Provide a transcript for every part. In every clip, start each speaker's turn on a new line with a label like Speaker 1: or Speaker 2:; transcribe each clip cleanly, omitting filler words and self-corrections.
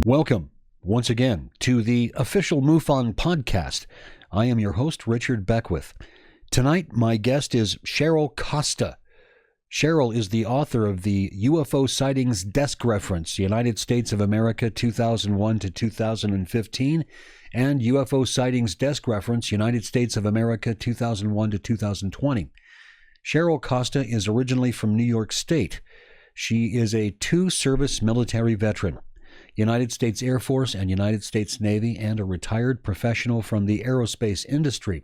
Speaker 1: Welcome once again to the official MUFON podcast. I am your host, Richard Beckwith. Tonight, my guest is Cheryl Costa. Cheryl is the author of the UFO Sightings Desk Reference, United States of America 2001 to 2015, and UFO Sightings Desk Reference, United States of America 2001 to 2020. Cheryl Costa is originally from New York State. She is a two-service military veteran, United States Air Force and United States Navy, and a retired professional from the aerospace industry.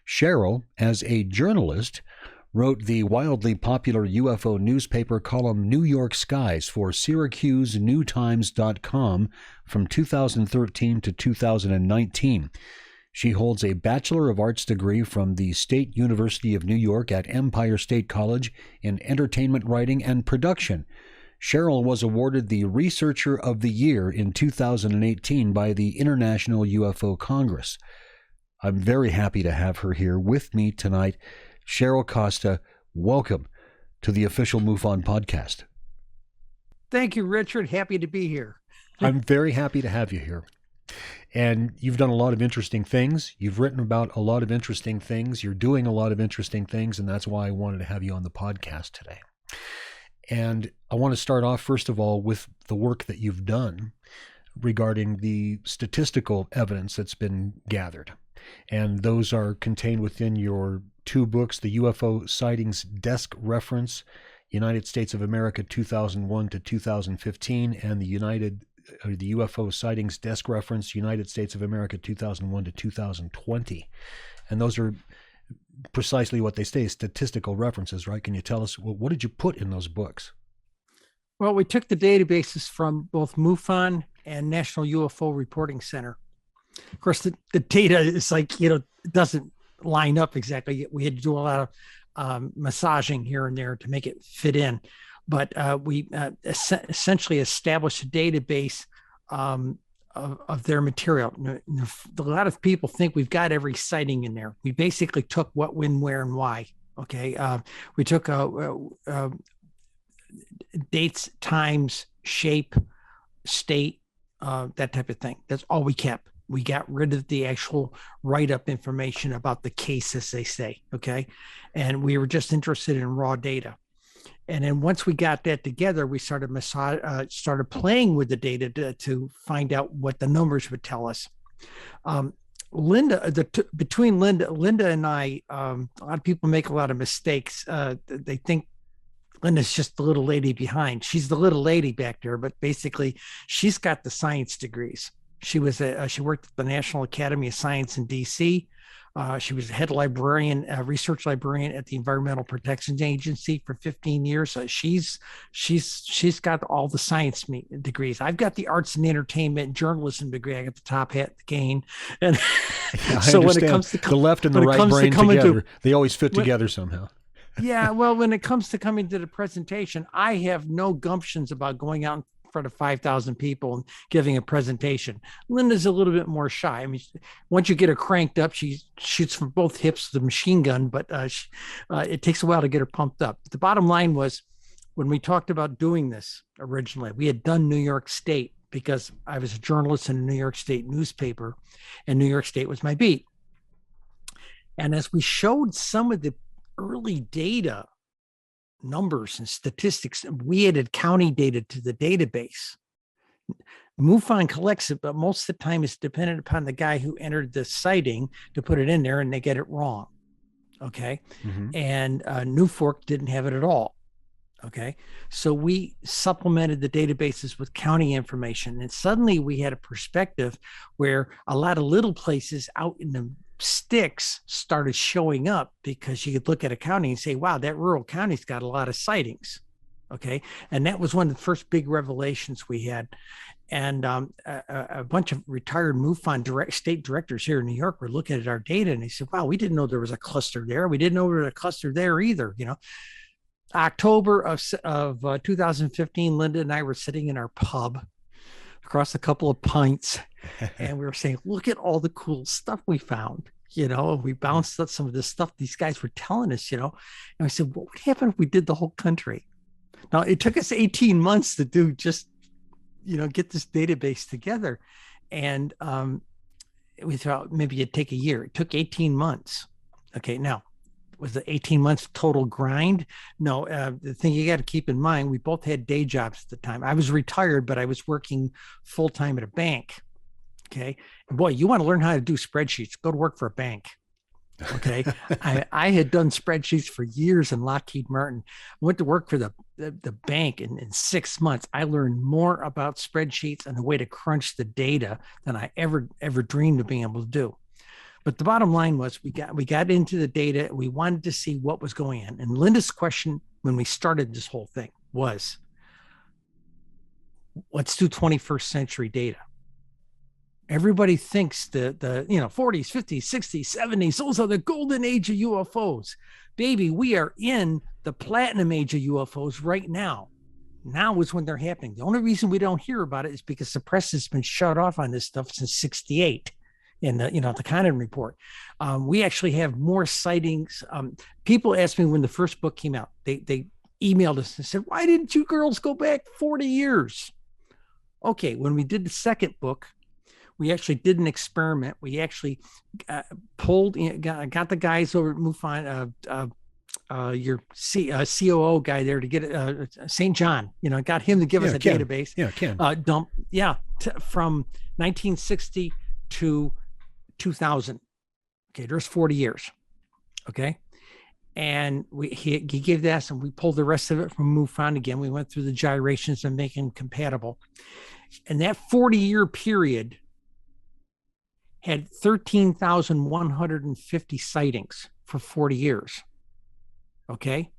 Speaker 1: Cheryl, as a journalist, wrote the wildly popular UFO newspaper column New York Skies for SyracuseNewTimes.com from 2013 to 2019. She holds a Bachelor of Arts degree from the State University of New York at Empire State College in Entertainment Writing and Production. Cheryl was awarded the Researcher of the Year in 2018 by the International UFO Congress. I'm very happy to have her here with me tonight. Cheryl Costa, welcome to the official MUFON podcast.
Speaker 2: Thank you, Richard. Happy to be here.
Speaker 1: I'm very happy to have you here. And you've done a lot of interesting things. You've written about a lot of interesting things. You're doing a lot of interesting things, and that's why I wanted to have you on the podcast today. And I want to start off, first of all, with the work that you've done regarding the statistical evidence that's been gathered. And those are contained within your two books, the UFO Sightings Desk Reference, United States of America 2001 to 2015, and the UFO Sightings Desk Reference, United States of America 2001 to 2020. And those are precisely what they say, statistical references, right? Can you tell us, well, what did you put in those books?
Speaker 2: Well, we took the databases from both MUFON and National UFO Reporting Center. Of course, the data is like, it doesn't line up exactly. We had to do a lot of massaging here and there to make it fit in. But we essentially established a database of their material. A lot of people think we've got every sighting in there. We basically took what, when, where, and why. Okay. We took dates, times, shape, state, that type of thing. That's all we kept. We got rid of the actual write-up information about the case, as they say. Okay. And we were just interested in raw data. And then once we got that together, we started playing with the data to find out what the numbers would tell us. Between Linda and I, a lot of people make a lot of mistakes. They think Linda's just the little lady behind. She's the little lady back there, but basically she's got the science degrees. She worked at the National Academy of Science in DC. She was head librarian, research librarian at the Environmental Protection Agency for 15 years. She's got all the science degrees. I've got the arts and entertainment journalism degree. I got the top hat, the cane. And
Speaker 1: yeah, so when it comes to the left and the right brain together, they always fit together somehow.
Speaker 2: Yeah, well, when it comes to coming to the presentation, I have no gumptions about going out in front of 5,000 people and giving a presentation. Linda's a little bit more shy. I mean, once you get her cranked up, she shoots from both hips with a machine gun, but it takes a while to get her pumped up. The bottom line was, when we talked about doing this originally, we had done New York State because I was a journalist in a New York State newspaper, and New York State was my beat. And as we showed some of the early data, numbers and statistics, we added county data to the database. MUFON collects it, but most of the time it's dependent upon the guy who entered the sighting to put it in there, and they get it wrong. Okay. Mm-hmm. And Newfork didn't have it at all. Okay. So we supplemented the databases with county information, and suddenly we had a perspective where a lot of little places out in the sticks started showing up, because you could look at a county and say, wow, that rural county's got a lot of sightings. Okay. And that was one of the first big revelations we had. And a bunch of retired MUFON state directors here in New York were looking at our data, and they said, wow, we didn't know there was a cluster there. We didn't know there was a cluster there either. October of 2015, Linda and I were sitting in our pub across a couple of pints, and we were saying, look at all the cool stuff we found. We bounced up some of the stuff these guys were telling us, and I said, what would happen if we did the whole country? Now, it took us 18 months to do just get this database together. And we thought maybe it'd take a year. It took 18 months. Okay, now, was it 18 months total grind? No, the thing you got to keep in mind, we both had day jobs at the time. I was retired, but I was working full-time at a bank. Okay. And boy, you want to learn how to do spreadsheets, go to work for a bank. Okay. I had done spreadsheets for years in Lockheed Martin. Went to work for the bank in 6 months. I learned more about spreadsheets and the way to crunch the data than I ever dreamed of being able to do. But the bottom line was we got into the data. We wanted to see what was going on. And Linda's question when we started this whole thing was, let's do 21st century data. Everybody thinks the 40s, 50s, 60s, 70s, those are the golden age of UFOs. Baby, we are in the platinum age of UFOs right now. Now is when they're happening. The only reason we don't hear about it is because the press has been shut off on this stuff since 68 in the Condon report. We actually have more sightings. People asked me when the first book came out, they emailed us and said, why didn't you girls go back 40 years? Okay, when we did the second book, we actually did an experiment. We actually got the guys over at MUFON, your COO guy there to get St. John, got him to give us a
Speaker 1: Ken.
Speaker 2: database.
Speaker 1: Yeah, Ken.
Speaker 2: From 1960 to 2000. Okay, there's 40 years. Okay. And he gave that, and we pulled the rest of it from MUFON again. We went through the gyrations and making them compatible. And that 40-year period had 13,150 sightings for 40 years. Okay.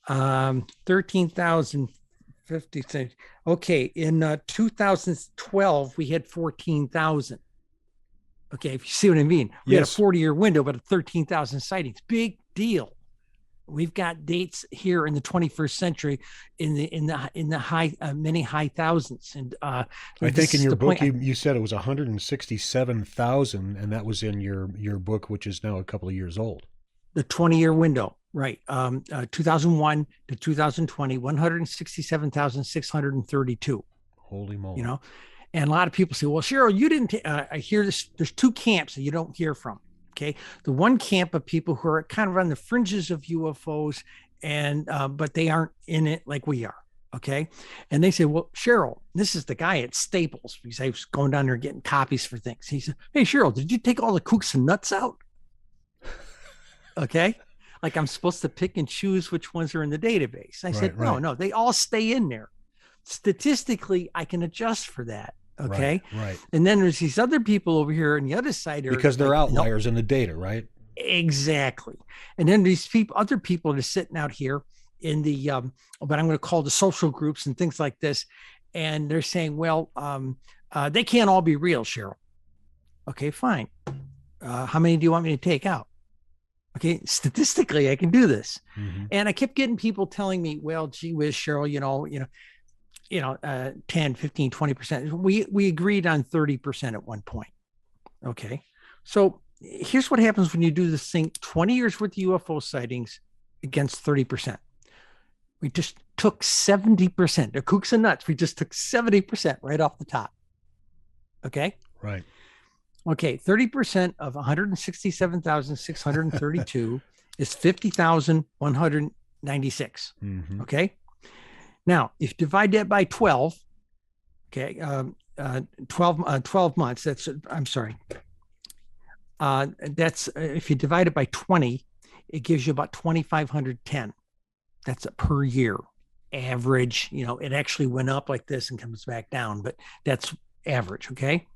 Speaker 2: 13,050. Okay. In 2012, we had 14,000. Okay. If you see what I mean, we had a 40-year window, but 13,000 sightings. Big deal. We've got dates here in the 21st century in the high, many high thousands. And
Speaker 1: I think in your book, you said it was 167,000, and that was in your book, which is now a couple of years old.
Speaker 2: The 20-year window, right? 2001 to 2020, 167,632.
Speaker 1: Holy moly!
Speaker 2: And a lot of people say, "Well, Cheryl, you didn't." I hear this. There's two camps that you don't hear from. Okay, the one camp of people who are kind of on the fringes of UFOs, and but they aren't in it like we are. Okay, and they say, "Well, Cheryl, this is the guy at Staples," because I was going down there getting copies for things. He said, "Hey, Cheryl, did you take all the kooks and nuts out?" Okay, like I'm supposed to pick and choose which ones are in the database. I said, "No, they all stay in there. Statistically, I can adjust for that." Okay.
Speaker 1: Right.
Speaker 2: And then there's these other people over here on the other side.
Speaker 1: Because they're outliers in the data, right?
Speaker 2: Exactly. And then these other people that are sitting out here in the, what I'm going to call the social groups and things like this. And they're saying, well, they can't all be real, Cheryl. Okay, fine. How many do you want me to take out? Okay, statistically, I can do this. Mm-hmm. And I kept getting people telling me, well, gee whiz, Cheryl, 10, 15, 20%. We agreed on 30% at one point. Okay. So here's what happens when you do this thing, 20 years worth of UFO sightings against 30%. We just took 70%. They're kooks and nuts. We just took 70% right off the top. Okay.
Speaker 1: Right.
Speaker 2: Okay. 30% of 167,632 is 50,196. Mm-hmm. Okay. Now, if you divide that by 12, okay, 12 months, that's if you divide it by 20, it gives you about 2,510. That's per year average. It actually went up like this and comes back down, but that's average. Okay.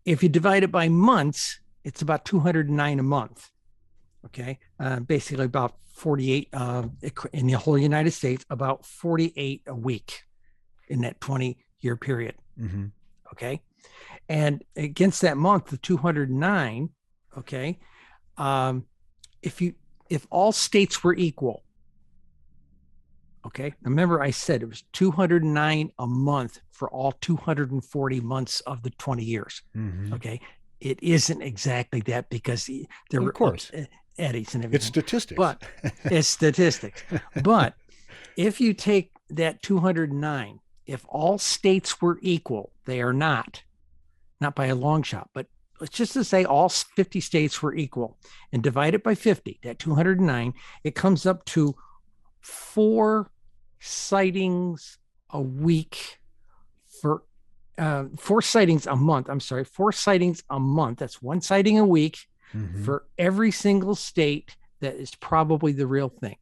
Speaker 2: If you divide it by months, it's about 209 a month. Okay. Basically about 48 in the whole United States, about 48 a week in that 20-year period. Mm-hmm. Okay. And against that month, the 209, okay. If all states were equal, okay. Remember I said it was 209 a month for all 240 months of the 20 years. Mm-hmm. Okay. It isn't exactly that because there were, eddies and everything.
Speaker 1: It's statistics.
Speaker 2: But it's statistics. But if you take that 209 if all states were equal, they are not by a long shot, but let's just to say all 50 states were equal and divide it by 50, that 209, it comes up to 4 sightings a week for 4 sightings a month. I'm sorry, 4 sightings a month. That's 1 sighting a week for every single state that is probably the real thing.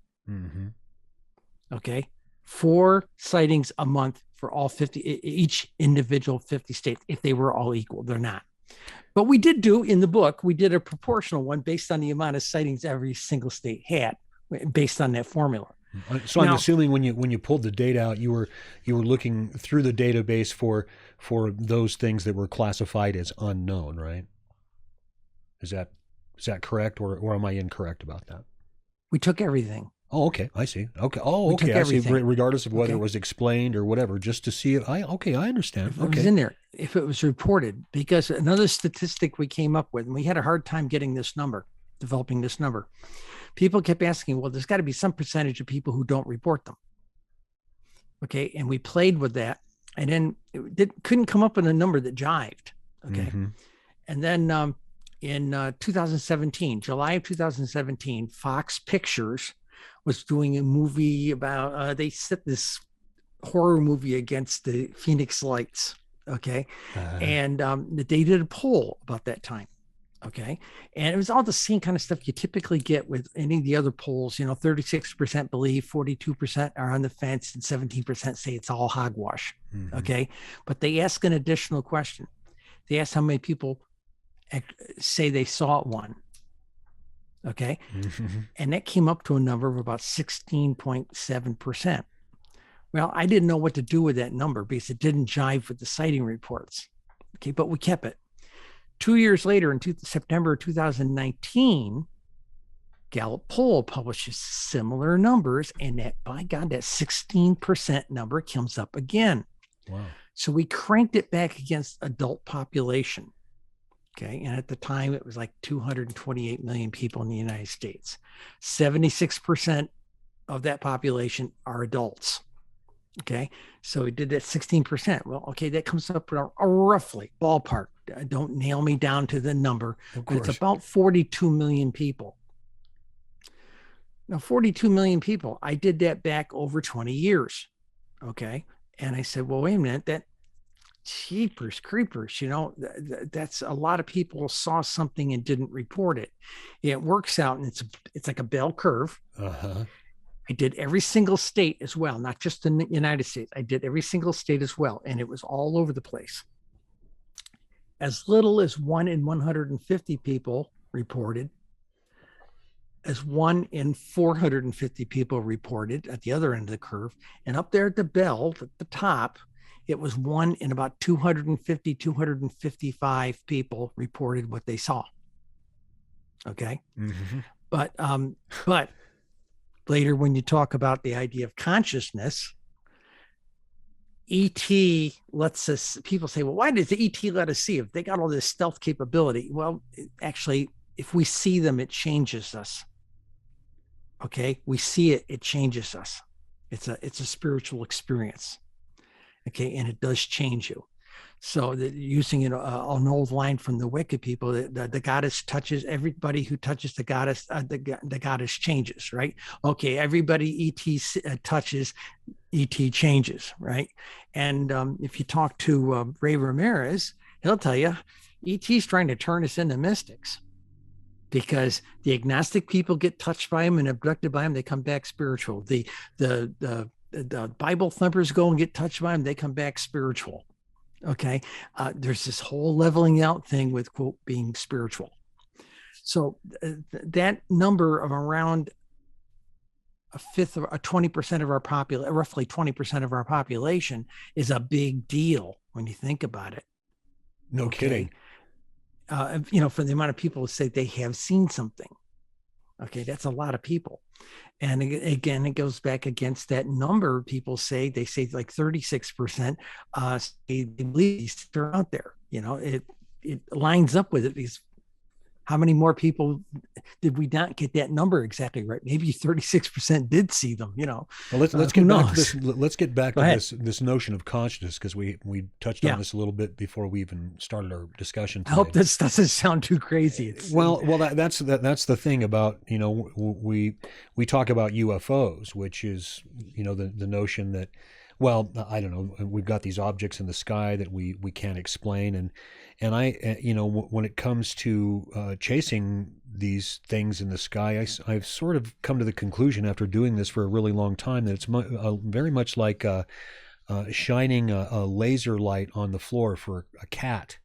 Speaker 2: Okay. 4 sightings a month for all 50, each individual 50 states, if they were all equal. They're not. But we did do in the book, we did a proportional one based on the amount of sightings every single state had, based on that formula.
Speaker 1: So I'm assuming when you pulled the data out, you were looking through the database for those things that were classified as unknown, right? Is that correct, or am I incorrect about that?
Speaker 2: We took everything.
Speaker 1: Oh, okay, I see. Okay, okay, I see. Regardless of whether it was explained or whatever, just to see it. I understand.
Speaker 2: If it was in there, if it was reported, because another statistic we came up with, and we had a hard time getting this number, developing this number. People kept asking, well, there's got to be some percentage of people who don't report them. Okay, and we played with that, and then couldn't come up with a number that jived. Okay, and then in 2017, July of 2017, Fox Pictures was doing a movie about, they set this horror movie against the Phoenix Lights. Okay. And they did a poll about that time. Okay. And it was all the same kind of stuff you typically get with any of the other polls. 36% believe, 42% are on the fence, and 17% say it's all hogwash. Okay. But they ask an additional question. They asked how many people say they saw one. Okay. And that came up to a number of about 16.7%. Well, I didn't know what to do with that number because it didn't jive with the sighting reports. Okay. But we kept it. 2 years later, in September 2019, Gallup poll publishes similar numbers. And that, by God, that 16% number comes up again.
Speaker 1: Wow. So
Speaker 2: we cranked it back against adult population. Okay. And at the time, it was like 228 million people in the United States. 76% of that population are adults. Okay. So we did that 16%. Well, okay, that comes up a roughly ballpark. Don't nail me down to the number, but it's about 42 million people. Now, 42 million people, I did that back over 20 years. Okay. And I said, well, wait a minute, that jeepers creepers, that's a lot of people saw something and didn't report it. It works out, and it's like a bell curve. I did every single state as well, not just in the United States. I did every single state as well, and it was all over the place. As little as 1 in 150 people reported, as 1 in 450 people reported at the other end of the curve, and up there at the bell at the top, it was 1 in about 250, 255 people reported what they saw. Okay. But later, when you talk about the idea of consciousness, ET lets us, people say, well, why does the ET let us see if they got all this stealth capability? Well, actually, if we see them, it changes us. Okay. We see it, it changes us. It's a spiritual experience. Okay. And it does change you. So using an old line from the Wicked people, the goddess touches everybody who touches the goddess. The goddess changes, right? Okay, everybody ET touches, ET changes, right? And if you talk to Ray Ramirez, he'll tell you ET's trying to turn us into mystics, because the agnostic people get touched by him and abducted by him, they come back spiritual. The Bible thumpers go and get touched by him, they come back spiritual. Okay. There's this whole leveling out thing with, quote, being spiritual. So that number of around a fifth of 20% of our population, roughly 20% of our population, is a big deal when you think about it.
Speaker 1: No kidding.
Speaker 2: For the amount of people who say they have seen something. Okay. That's a lot of people. And again, it goes back against that number. People say, they say like 36% they believe these are out there. It lines up with it, because How many more people did we not get that number exactly right? Maybe 36% did see them,
Speaker 1: Well, let's get back to this. Let's get back to this notion of consciousness, because we touched on this a little bit before we even started our discussion today.
Speaker 2: I hope this doesn't sound too crazy.
Speaker 1: That's the thing about, we talk about UFOs, which is, the notion that, well, I don't know, we've got these objects in the sky that we can't explain, and I, when it comes to chasing these things in the sky, I've sort of come to the conclusion after doing this for a really long time that it's very much like shining a laser light on the floor for a cat.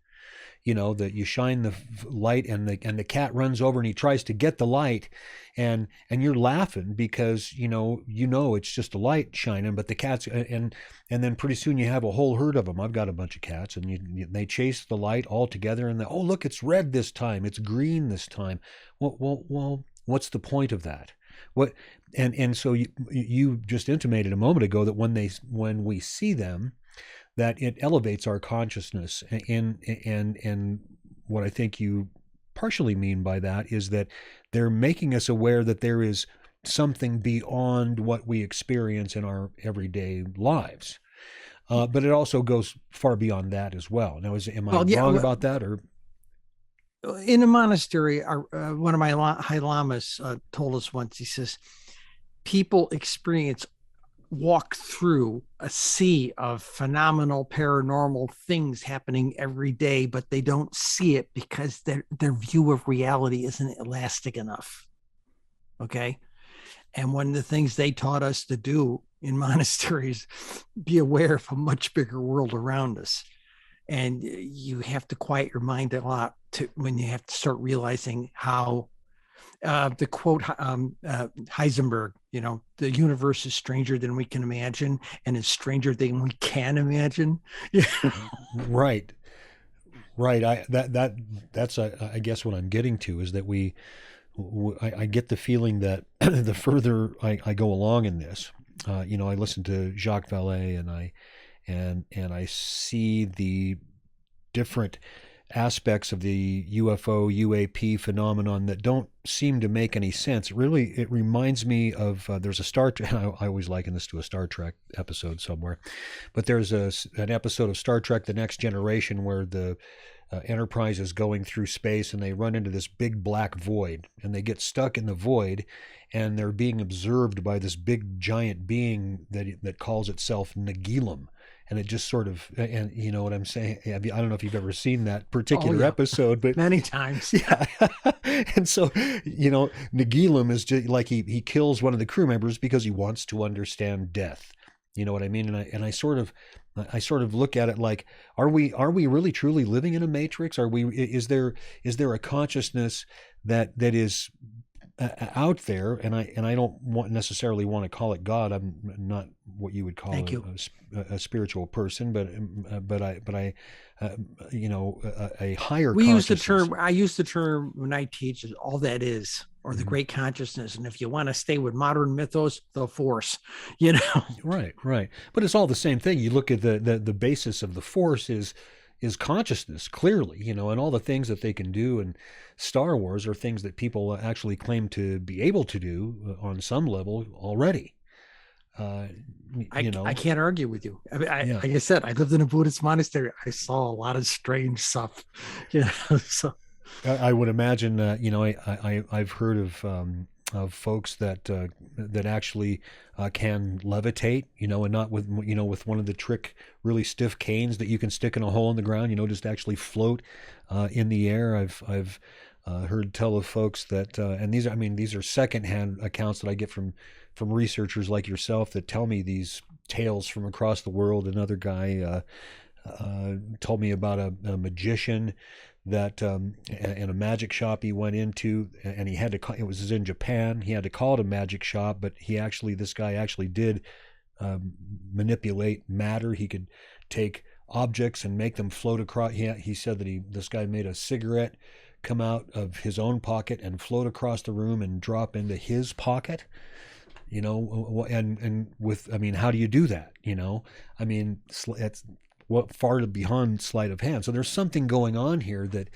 Speaker 1: That you shine the light and the cat runs over and he tries to get the light, and you're laughing because it's just a light shining, but the cat's and then pretty soon you have a whole herd of them. I've got a bunch of cats, and they chase the light all together, and oh, look, it's red this time, it's green this time. Well, what's the point of that? What and so you just intimated a moment ago that when we see them, that it elevates our consciousness, and what I think you partially mean by that is that they're making us aware that there is something beyond what we experience in our everyday lives, but it also goes far beyond that as well. Now, am I wrong about that? Or
Speaker 2: in a monastery, one of my high lamas told us once. He says, people walk through a sea of phenomenal paranormal things happening every day, but they don't see it because their view of reality isn't elastic enough. Okay. And one of the things they taught us to do in monasteries, be aware of a much bigger world around us. And you have to quiet your mind a lot when you have to start realizing how the quote Heisenberg, the universe is stranger than we can imagine, and it's stranger than we can imagine.
Speaker 1: Right. That's I guess what I'm getting to is that I get the feeling that the further I go along in this, I listen to Jacques Vallée, and I see the different aspects of the UFO UAP phenomenon that don't seem to make any sense. It reminds me of there's a Star Trek. I always liken this to a Star Trek episode somewhere, but there's an episode of Star Trek: The Next Generation where the Enterprise is going through space and they run into this big black void, and they get stuck in the void, and they're being observed by this big giant being that calls itself Nagilum. And it just sort of, and you know what I'm saying? I don't know if you've ever seen that particular episode, but
Speaker 2: many times.
Speaker 1: Yeah. And so, Nagilum is just like he kills one of the crew members because he wants to understand death. You know what I mean? And I sort of look at it like, are we really truly living in a matrix? Is there a consciousness that is out there, and I don't necessarily want to call it God. I'm not what you would call a spiritual person, but a higher.
Speaker 2: I use the term when I teach all that is, or the great consciousness. And if you want to stay with modern mythos, the force.
Speaker 1: Right. But it's all the same thing. You look at the basis of the force is consciousness, clearly, and all the things that they can do in Star Wars are things that people actually claim to be able to do on some level already.
Speaker 2: I can't argue with you. Like I said, I lived in a Buddhist monastery. I saw a lot of strange stuff. So
Speaker 1: I would imagine that I've heard of folks that actually can levitate, and not with with one of the trick really stiff canes that you can stick in a hole in the ground, just actually float in the air. I've heard tell of folks that, and these are secondhand accounts that I get from researchers like yourself that tell me these tales from across the world. Another guy told me about a magician that in a magic shop he went into, and he had to call, it was in Japan, he had to call it a magic shop, but this guy actually did manipulate matter. He could take objects and make them float across. He said that this guy made a cigarette come out of his own pocket and float across the room and drop into his pocket. And with, how do you do that? It's far beyond sleight of hand. So there's something going on here that,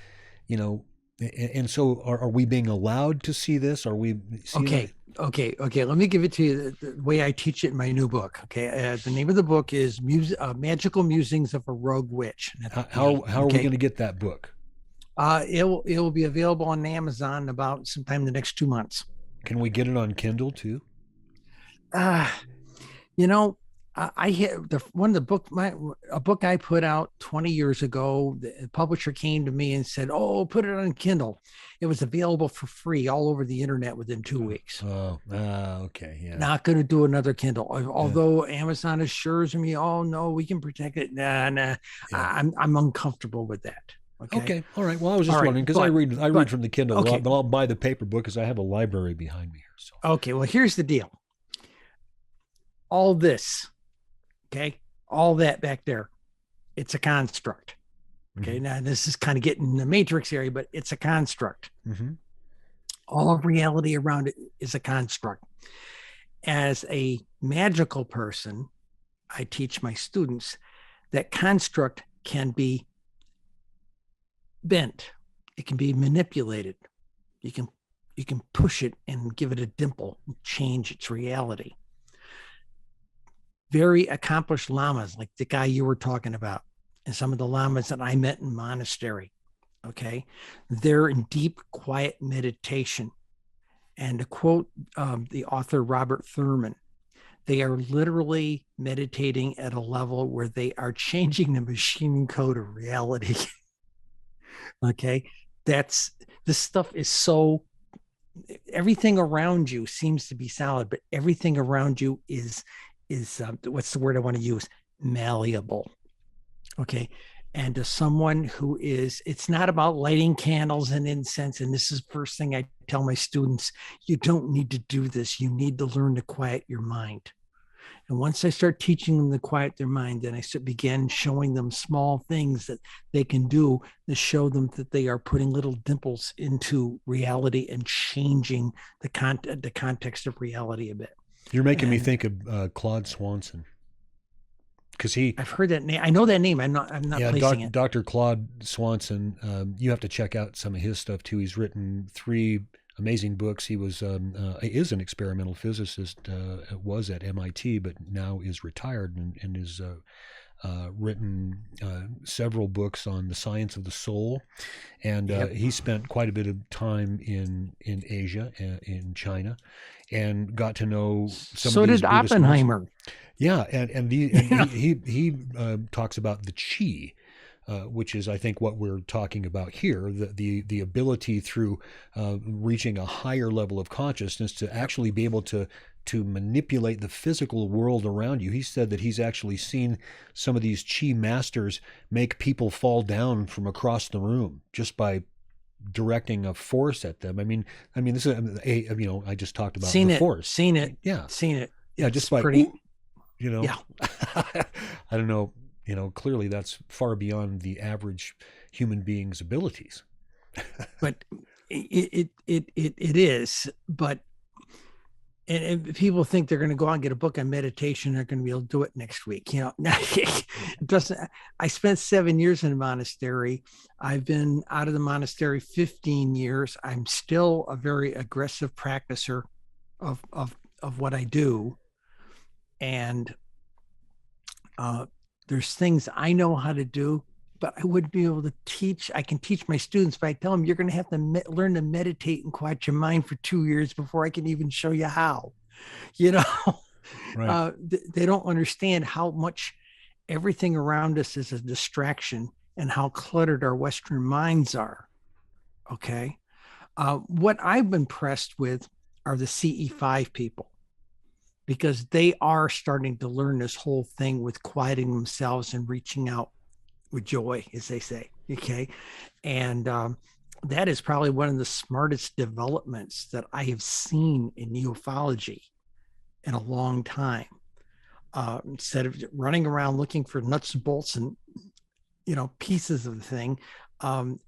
Speaker 1: And so are we being allowed to see this? Are we seeing
Speaker 2: Okay. Okay. Let me give it to you the way I teach it in my new book. Okay. The name of the book is Magical Musings of a Rogue Witch.
Speaker 1: How are we
Speaker 2: Okay.
Speaker 1: going to get that book?
Speaker 2: It will be available on Amazon about sometime in the next 2 months.
Speaker 1: Can we get it on Kindle too?
Speaker 2: Uh, you know, I hit one of the a book I put out 20 years ago. The publisher came to me and said, "Oh, put it on Kindle." It was available for free all over the internet within 2 weeks.
Speaker 1: Oh, okay, yeah.
Speaker 2: Not going to do another Kindle, although Amazon assures me, "Oh no, we can protect it." Nah. Yeah. I'm uncomfortable with that.
Speaker 1: Okay. All right. Well, I was just wondering because I read from the Kindle a lot, but I'll buy the paper book because I have a library behind me here. So.
Speaker 2: Okay. Well, here's the deal. All this, okay, all that back there, it's a construct. Okay. Mm-hmm. Now this is kind of getting the matrix area, but it's a construct. Mm-hmm. All of reality around it is a construct. As a magical person, I teach my students that construct can be bent. It can be manipulated. You can push it and give it a dimple and change its reality. Very accomplished lamas, like the guy you were talking about, and some of the lamas that I met in monastery, okay? They're in deep, quiet meditation. And to quote the author Robert Thurman, they are literally meditating at a level where they are changing the machine code of reality. Okay? This stuff is so, everything around you seems to be solid, but everything around you is what's the word I want to use? Malleable. Okay. And to someone who is, it's not about lighting candles and incense. And this is the first thing I tell my students, you don't need to do this. You need to learn to quiet your mind. And once I start teaching them to quiet their mind, then I began showing them small things that they can do to show them that they are putting little dimples into reality and changing the context of reality a bit.
Speaker 1: You're making me think of Claude Swanson, because
Speaker 2: I've heard that name. I know that name. I'm not placing it.
Speaker 1: Dr. Claude Swanson. You have to check out some of his stuff too. He's written 3 amazing books. He is an experimental physicist. Was at MIT, but now is retired and is written several books on the science of the soul, and he spent quite a bit of time in Asia, in China, and got to know some. So of these
Speaker 2: did Buddhist Oppenheimer.
Speaker 1: Monks. Yeah, and he talks about the chi, which is, I think, what we're talking about here, the ability through reaching a higher level of consciousness to actually be able to manipulate the physical world around you. He said that he's actually seen some of these chi masters make people fall down from across the room just by directing a force at them. I mean, this is I just talked about the force.
Speaker 2: Seen it.
Speaker 1: Yeah.
Speaker 2: Seen it.
Speaker 1: Yeah, just by
Speaker 2: pretty.
Speaker 1: Yeah. I don't know. Clearly that's far beyond the average human being's abilities.
Speaker 2: But it is. But and people think they're going to go out and get a book on meditation. They're going to be able to do it next week. It doesn't. I spent 7 years in a monastery. I've been out of the monastery 15 years. I'm still a very aggressive practicer of what I do, and there's things I know how to do, but I wouldn't be able to teach. I can teach my students, but I tell them you're going to have to learn to meditate and quiet your mind for 2 years before I can even show you how. Right. They don't understand how much everything around us is a distraction and how cluttered our Western minds are. Okay. What I've been impressed with are the CE5 people, because they are starting to learn this whole thing with quieting themselves and reaching out with joy, as they say. Okay. And that is probably one of the smartest developments that I have seen in ufology in a long time. Instead of running around looking for nuts and bolts and, pieces of the thing,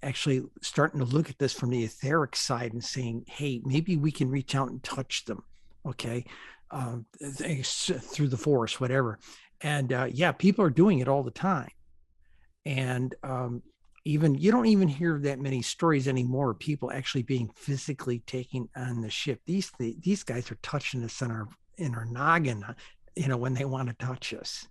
Speaker 2: actually starting to look at this from the etheric side and saying, hey, maybe we can reach out and touch them. Okay. Through the force, whatever. And people are doing it all the time. And even you don't even hear that many stories anymore of people actually being physically taken on the ship. These guys are touching us in our noggin, when they want to touch us.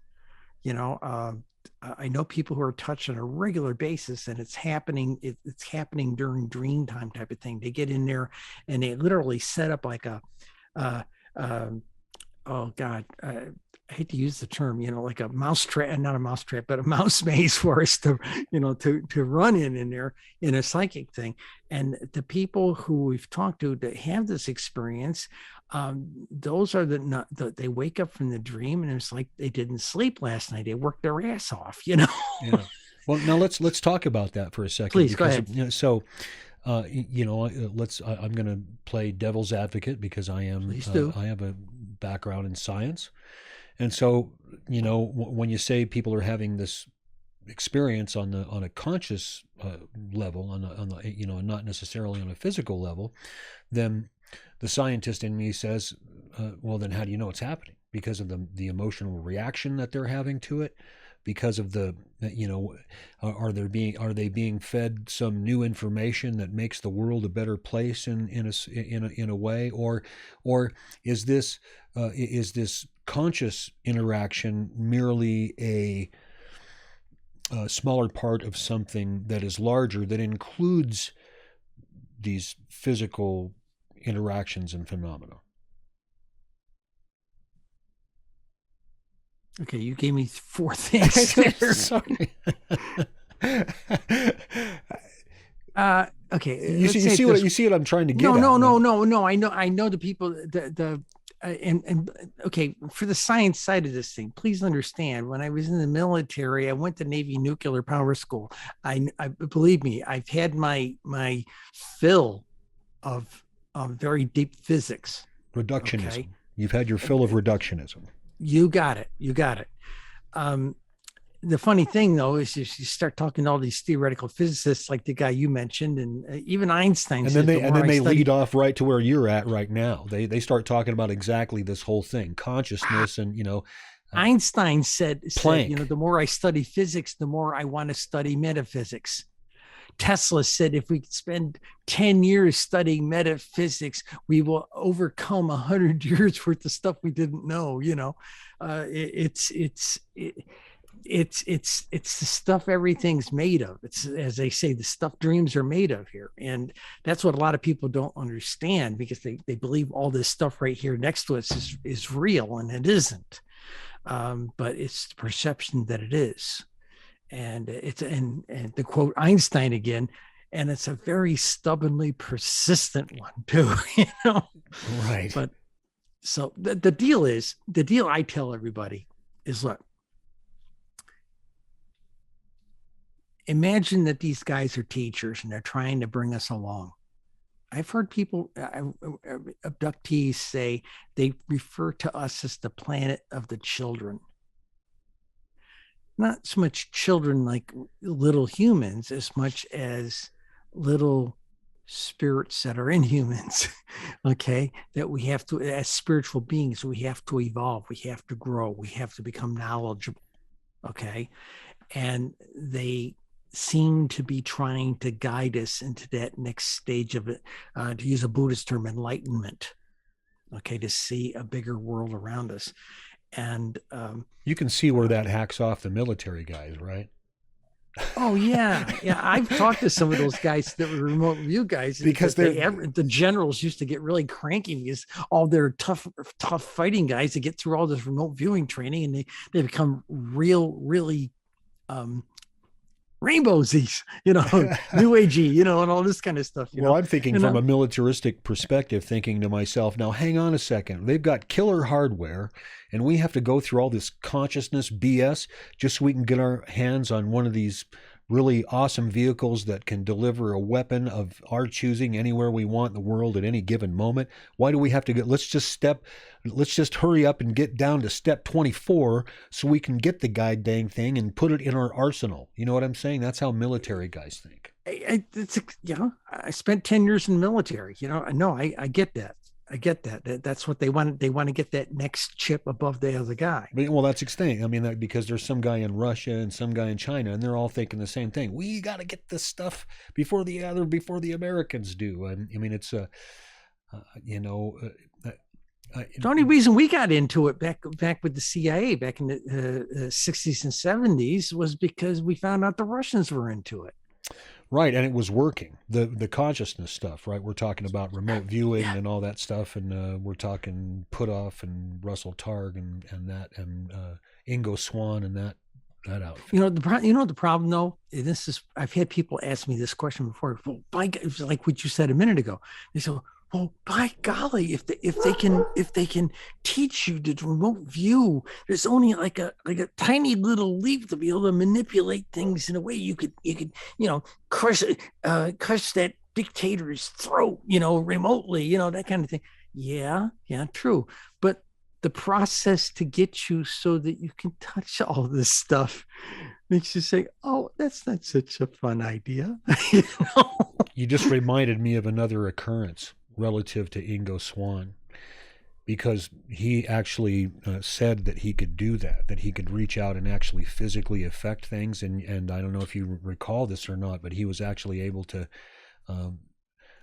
Speaker 2: I know people who are touched on a regular basis, and it's happening. It's happening during dream time type of thing. They get in there and they literally set up like a, oh God, I hate to use the term, like a mouse trap, not a mouse trap, but a mouse maze for us to run in there in a psychic thing. And the people who we've talked to that have this experience, those are they wake up from the dream and it's like they didn't sleep last night. They worked their ass off,
Speaker 1: Yeah. Well, now let's talk about that for a second.
Speaker 2: Please, go ahead.
Speaker 1: I'm going to play devil's advocate because I have a background in science. And so, when you say people are having this experience on a conscious level, and not necessarily on a physical level, then the scientist in me says, well, then how do you know it's happening? Because of the emotional reaction that they're having to it, because of are they being fed some new information that makes the world a better place in a way, or is this conscious interaction merely a smaller part of something that is larger, that includes these physical interactions and phenomena?
Speaker 2: Okay, you gave me 4 things.
Speaker 1: Sorry.
Speaker 2: Okay.
Speaker 1: You see what I'm trying to get at.
Speaker 2: No. I know the people and okay, for the science side of this thing, please understand, when I was in the military, I went to Navy Nuclear Power School. I believe me, I've had my fill of very deep physics.
Speaker 1: Reductionism.
Speaker 2: Okay?
Speaker 1: You've had your fill of reductionism.
Speaker 2: You got it. The funny thing, though, is you start talking to all these theoretical physicists, like the guy you mentioned, and even Einstein.
Speaker 1: And then they lead off right to where you're at right now. They start talking about exactly this whole thing, consciousness, and
Speaker 2: Einstein said, the more I study physics, the more I want to study metaphysics. Tesla said, if we could spend 10 years studying metaphysics, we will overcome 100 years worth of stuff we didn't know. It's the stuff everything's made of. It's, as they say, the stuff dreams are made of here. And that's what a lot of people don't understand, because they believe all this stuff right here next to us is real, and it isn't. But it's the perception that it is. And it's and to quote Einstein again, and it's a very stubbornly persistent one too,
Speaker 1: Right.
Speaker 2: But so the deal I tell everybody is, look, imagine that these guys are teachers and they're trying to bring us along. I've heard people, abductees, say they refer to us as the planet of the children. Not so much children like little humans, as much as little spirits that are in humans, okay? That we have to, as spiritual beings, we have to evolve, we have to grow, we have to become knowledgeable, okay? And they seem to be trying to guide us into that next stage of it, to use a Buddhist term, enlightenment, okay, to see a bigger world around us. And
Speaker 1: you can see where that hacks off the military guys, right?
Speaker 2: Oh yeah. I've talked to some of those guys that were remote view guys,
Speaker 1: because
Speaker 2: the generals used to get really cranky because all their tough fighting guys that get through all this remote viewing training, and they become really rainbowsies, new agey, and all this kind of stuff.
Speaker 1: Well, I'm thinking from a militaristic perspective, thinking to myself, now hang on a second. They've got killer hardware, and we have to go through all this consciousness BS just so we can get our hands on one of these really awesome vehicles that can deliver a weapon of our choosing anywhere we want in the world at any given moment. Why do we have to get, let's just hurry up and get down to step 24 so we can get the god dang thing and put it in our arsenal. You know what I'm saying? That's how military guys think.
Speaker 2: I spent 10 years in the military, I get that. I get that. That's what they want. They want to get that next chip above the other guy.
Speaker 1: Well, that's extinct. I mean, because there's some guy in Russia and some guy in China, and they're all thinking the same thing. We got to get this stuff before the Americans do. And I mean, it's you know.
Speaker 2: The only reason we got into it back with the CIA back in the 60s and 70s was because we found out the Russians were into it.
Speaker 1: Right, and it was working. The consciousness stuff, right? We're talking about remote viewing and all that stuff, and we're talking Puthoff and Russell Targ and that and Ingo Swann and that outfit.
Speaker 2: The problem though. This is I've had people ask me this question before. Well, it was like what you said a minute ago. They said, well, by golly, if they can teach you to remote view, there's only like a tiny little leap to be able to manipulate things in a way you could crush that dictator's throat, remotely, that kind of thing. Yeah, true. But the process to get you so that you can touch all this stuff makes you say, oh, that's not such a fun idea.
Speaker 1: You just reminded me of another occurrence relative to Ingo Swann, because he actually said that he could do that he could reach out and actually physically affect things. And I don't know if you recall this or not, but he was actually able to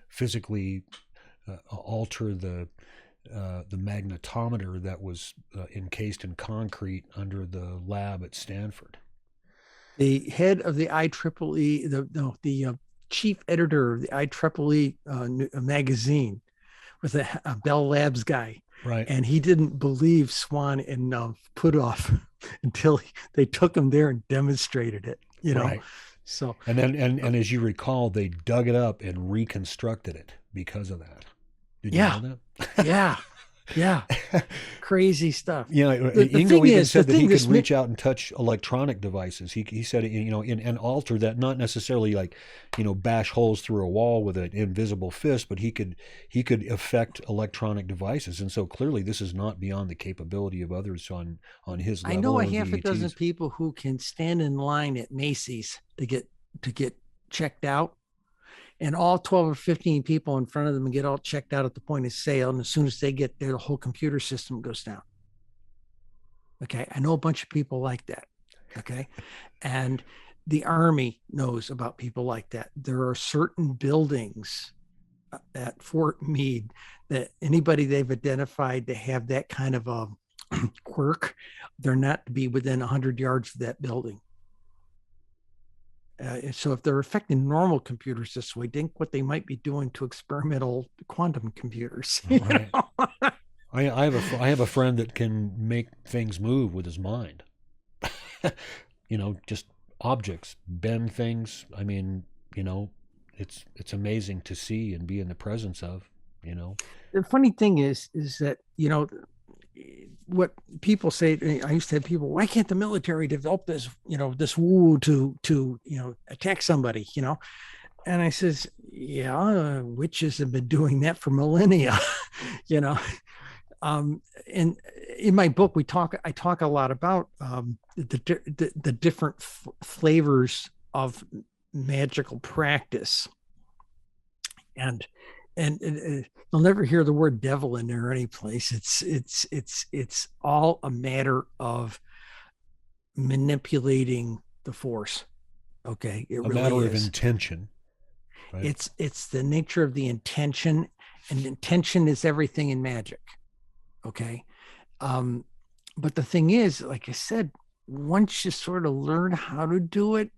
Speaker 1: physically alter the magnetometer that was encased in concrete under the lab at Stanford.
Speaker 2: The head of the IEEE, the chief editor of the IEEE magazine was a Bell Labs guy.
Speaker 1: Right.
Speaker 2: And he didn't believe Swann and Puthoff until they took him there and demonstrated it, Right. So
Speaker 1: and then and as you recall, they dug it up and reconstructed it because of that. Did you know that?
Speaker 2: Yeah. Crazy stuff.
Speaker 1: Ingo even said that he could reach out and touch electronic devices. He said, and alter that, not necessarily like, bash holes through a wall with an invisible fist, but he could affect electronic devices. And so clearly this is not beyond the capability of others on his level.
Speaker 2: I know a half a dozen people who can stand in line at Macy's to get checked out. And all 12 or 15 people in front of them get all checked out at the point of sale. And as soon as they get there, the whole computer system goes down. Okay. I know a bunch of people like that. Okay. And the Army knows about people like that. There are certain buildings at Fort Meade that anybody they've identified to have that kind of a quirk, they're not to be within 100 yards of that building. So if they're affecting normal computers this way, think what they might be doing to experimental quantum computers.
Speaker 1: Right. I have a friend that can make things move with his mind. Just objects, bend things. I mean, it's amazing to see and be in the presence of.
Speaker 2: The funny thing is that what people say, I used to have people, why can't the military develop this, this woo to attack somebody, And I says, witches have been doing that for millennia, And in my book, I talk a lot about the different flavors of magical practice, and you'll never hear the word devil in there any place. It's all a matter of manipulating the force. Okay. It
Speaker 1: a
Speaker 2: really
Speaker 1: matter
Speaker 2: is.
Speaker 1: Of intention. Right?
Speaker 2: It's the nature of the intention, and intention is everything in magic. Okay. But the thing is, like I said, once you sort of learn how to do it,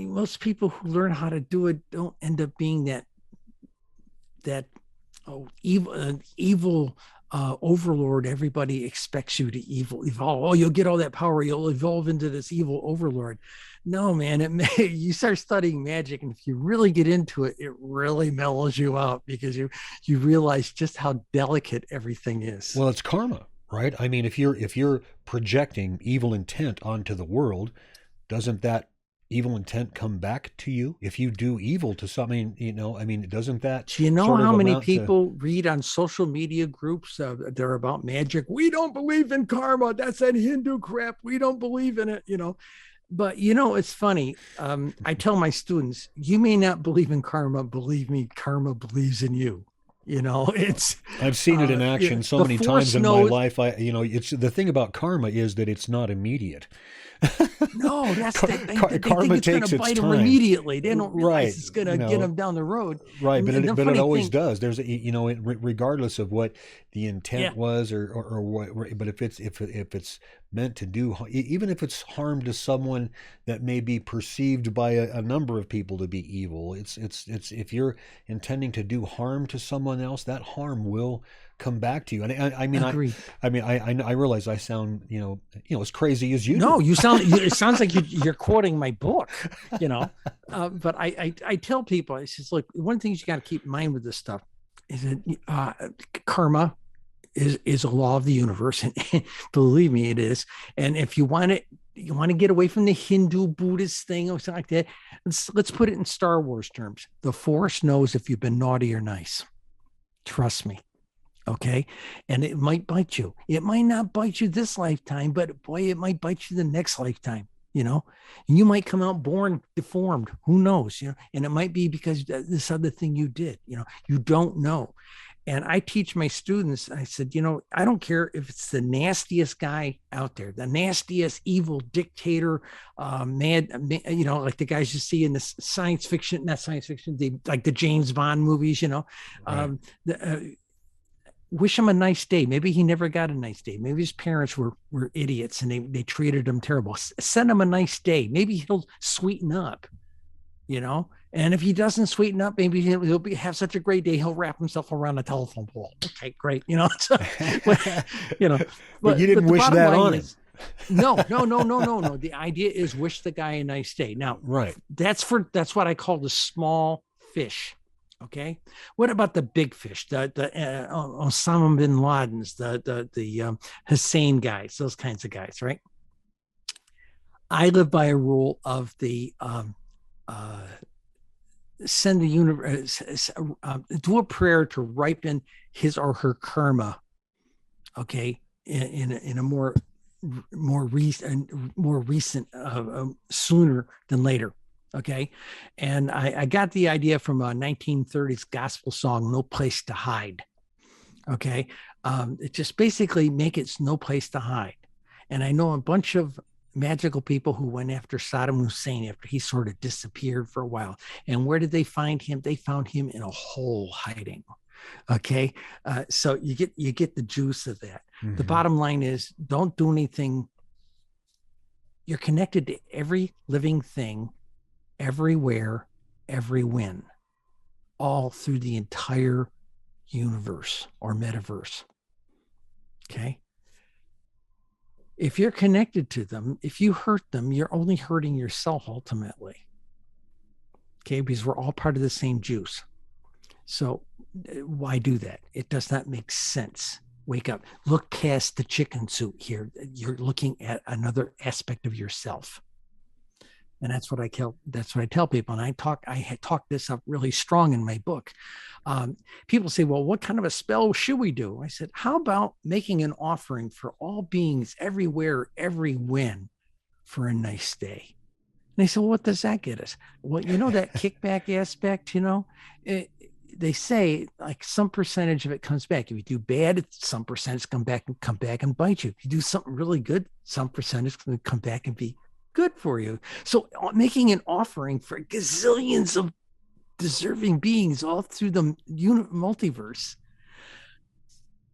Speaker 2: most people who learn how to do it don't end up being that evil overlord everybody expects you to evolve. Oh, you'll get all that power, you'll evolve into this evil overlord. No, man, you start studying magic, and if you really get into it, it really mellows you out, because you realize just how delicate everything is.
Speaker 1: Well, it's karma, right? I mean, if you're projecting evil intent onto the world, doesn't that evil intent come back to you if you do evil to something? Doesn't that?
Speaker 2: Do you know how many people read on social media groups they're about magic? We don't believe in karma. That's that Hindu crap. We don't believe in it. But it's funny. I tell my students, you may not believe in karma. Believe me, karma believes in you. It's
Speaker 1: I've seen it in action so many times in my life. It's the thing about karma is that it's not immediate.
Speaker 2: No, that's they think
Speaker 1: karma
Speaker 2: it's going
Speaker 1: takes
Speaker 2: to
Speaker 1: its
Speaker 2: bite them
Speaker 1: time.
Speaker 2: immediately. They don't realize
Speaker 1: Right.
Speaker 2: it's going to get them down the road.
Speaker 1: Right, but it always
Speaker 2: thing,
Speaker 1: does. There's regardless of what the intent was or what. But if it's meant to do, even if it's harm to someone that may be perceived by a number of people to be evil, it's if you're intending to do harm to someone else, that harm will come back to you. And I realize I sound as crazy as you.
Speaker 2: No, you sound. It sounds like you're quoting my book. But I tell people, I says, look, one of the things you got to keep in mind with this stuff is that karma is a law of the universe, and believe me, it is. And if you want to get away from the Hindu Buddhist thing or something like that, let's put it in Star Wars terms. The Force knows if you've been naughty or nice. Trust me. Okay. And it might bite you. It might not bite you this lifetime, but boy, it might bite you the next lifetime, and you might come out born deformed. Who knows? And it might be because this other thing you did, you don't know. And I teach my students, I said, I don't care if it's the nastiest guy out there, the nastiest evil dictator, like the guys you see in the science fiction, not science fiction, like the James Bond movies, right. Wish him a nice day. Maybe he never got a nice day. Maybe his parents were idiots and they treated him terrible. Send him a nice day. Maybe he'll sweeten up, and if he doesn't sweeten up, maybe he'll have such a great day. He'll wrap himself around a telephone pole. Okay, great.
Speaker 1: But you didn't wish that on him.
Speaker 2: No. The idea is wish the guy a nice day. Now,
Speaker 1: right.
Speaker 2: That's what I call the small fish. Okay. What about the big fish? The Osama bin Laden's, the Hussein guys, those kinds of guys, right? I live by a rule of the send the universe, do a prayer to ripen his or her karma. Okay, in a more recent, sooner than later. Okay. And I got the idea from a 1930s gospel song, No Place to Hide. Okay. It just basically make it no place to hide. And I know a bunch of magical people who went after Saddam Hussein after he sort of disappeared for a while. And where did they find him? They found him in a hole hiding. Okay. So you get the juice of that. Mm-hmm. The bottom line is don't do anything. You're connected to every living thing, everywhere, every when, all through the entire universe or metaverse. Okay. If you're connected to them, if you hurt them, you're only hurting yourself ultimately. Okay. Because we're all part of the same juice. So why do that? It does not make sense. Wake up, look past the chicken suit here. You're looking at another aspect of yourself. And that's what I tell people. And I talk this up really strong in my book. People say, well, what kind of a spell should we do? I said, how about making an offering for all beings everywhere, every when, for a nice day? And they said, well, what does that get us? Well, that kickback aspect, they say like some percentage of it comes back. If you do bad, some percentage come back and bite you. If you do something really good, some percentage is going to come back and be good for you. So making an offering for gazillions of deserving beings all through the multiverse.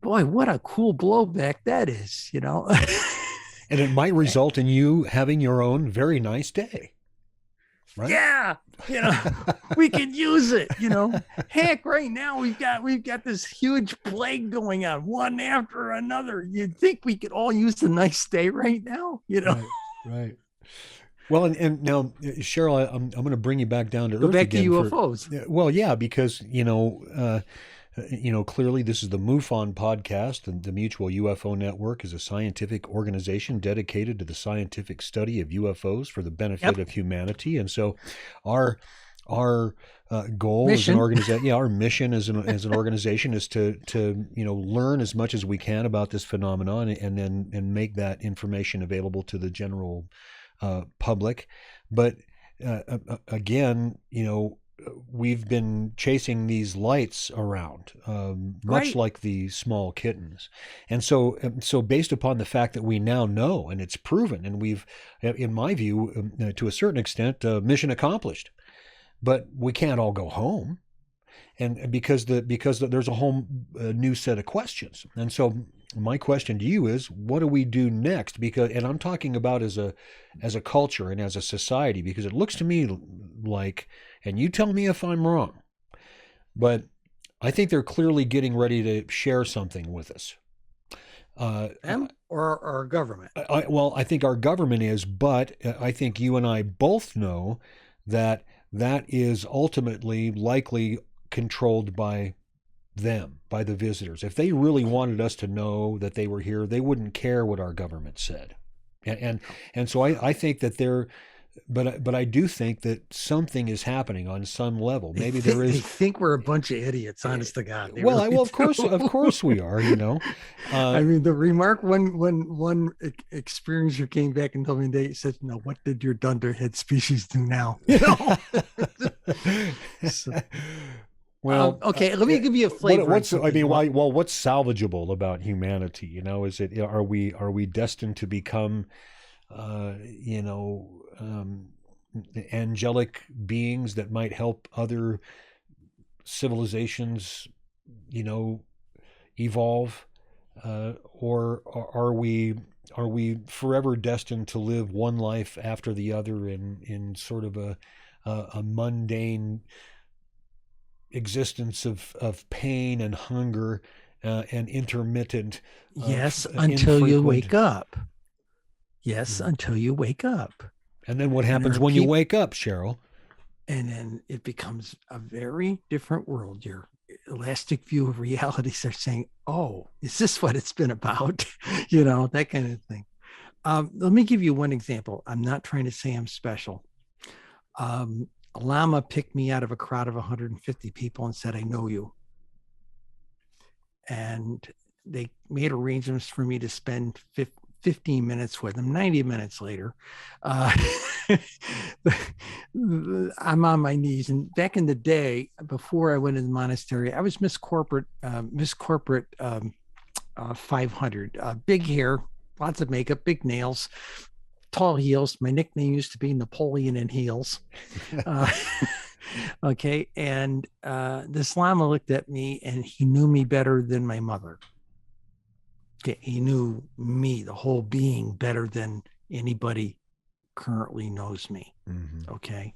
Speaker 2: Boy, what a cool blowback that is,
Speaker 1: And it might result in you having your own very nice day. Right?
Speaker 2: Yeah, we could use it. Heck, right now we've got this huge plague going on, one after another. You'd think we could all use a nice day right now,
Speaker 1: Right. Well, and now, Cheryl, I'm going to bring you back down to earth
Speaker 2: back
Speaker 1: again.
Speaker 2: To UFOs.
Speaker 1: Well, yeah, because clearly this is the MUFON podcast, and the Mutual UFO Network is a scientific organization dedicated to the scientific study of UFOs for the benefit of humanity. And so our goal as an organization, our mission as an organization is to learn as much as we can about this phenomenon and make that information available to the general public. But again, we've been chasing these lights around, much
Speaker 2: Right.
Speaker 1: like the small kittens. And so based upon the fact that we now know, and it's proven, and we've, in my view, to a certain extent, mission accomplished. But we can't all go home, and because there's a whole new set of questions. And so my question to you is, what do we do next? Because, and I'm talking about as a culture and as a society, because it looks to me like, and you tell me if I'm wrong, but I think they're clearly getting ready to share something with us.
Speaker 2: Them or our government?
Speaker 1: Well, I think our government is, but I think you and I both know that that is ultimately likely controlled by them, by the visitors. If they really wanted us to know that they were here, they wouldn't care what our government said. And so I think that they're, but I do think that something is happening on some level. Maybe there is.
Speaker 2: They think we're a bunch of idiots, honest to God. They
Speaker 1: Well,
Speaker 2: really
Speaker 1: of course we are. You know,
Speaker 2: I mean, the remark when one experiencer came back and told me, they said, "No, what did your dunderhead species do now?" You know. So,
Speaker 1: well,
Speaker 2: okay. Let me give you a flavor.
Speaker 1: What's salvageable about humanity? You know, is it, are we destined to become, angelic beings that might help other civilizations, evolve, or are we forever destined to live one life after the other in sort of a mundane existence of pain and hunger, and intermittent,
Speaker 2: yes, until you wake up. Yes,
Speaker 1: Mhm.
Speaker 2: until you wake up.
Speaker 1: And then what happens when you wake up, Cheryl?
Speaker 2: And then it becomes a very different world. Your elastic view of reality starts saying, "Oh, is this what it's been about?" That kind of thing. Let me give you one example. I'm not trying to say I'm special. A llama picked me out of a crowd of 150 people and said, "I know you." And they made arrangements for me to spend 15 minutes with them. 90 minutes later, I'm on my knees. And back in the day, before I went in the monastery, I was Miss Corporate 500. Big hair, lots of makeup, big nails, tall heels. My nickname used to be Napoleon in heels. Okay. And this llama looked at me and he knew me better than my mother. Okay. He knew me, the whole being, better than anybody currently knows me.
Speaker 1: Mm-hmm.
Speaker 2: Okay.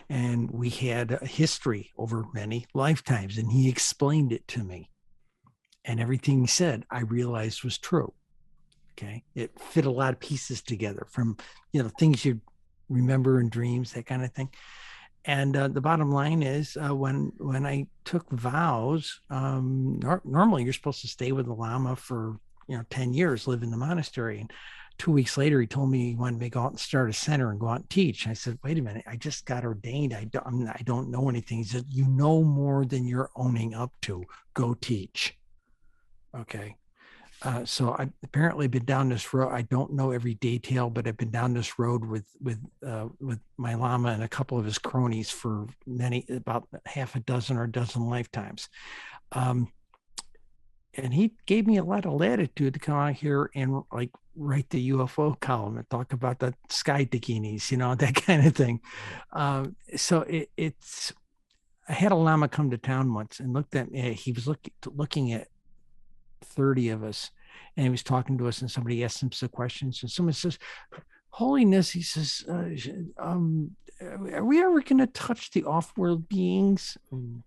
Speaker 2: And we had a history over many lifetimes, and he explained it to me. And everything he said, I realized was true. Okay. It fit a lot of pieces together from, things you remember in dreams, that kind of thing. And the bottom line is, when I took vows, normally you're supposed to stay with the Lama for 10 years, live in the monastery. And 2 weeks later, he told me he wanted me to go out and start a center and go out and teach. And I said, "Wait a minute, I just got ordained. I don't know anything." He said, "You know more than you're owning up to. Go teach." Okay. So I've apparently been down this road. I don't know every detail, but I've been down this road with my Lama and a couple of his cronies for about half a dozen or a dozen lifetimes. And he gave me a lot of latitude to come out here and write the UFO column and talk about the sky bikinis, that kind of thing. So it's. I had a Lama come to town once and looked at me. He was looking at 30 of us, and he was talking to us, and somebody asked him some questions, and someone says, "Holiness," he says, "are we ever going to touch the off-world beings?" And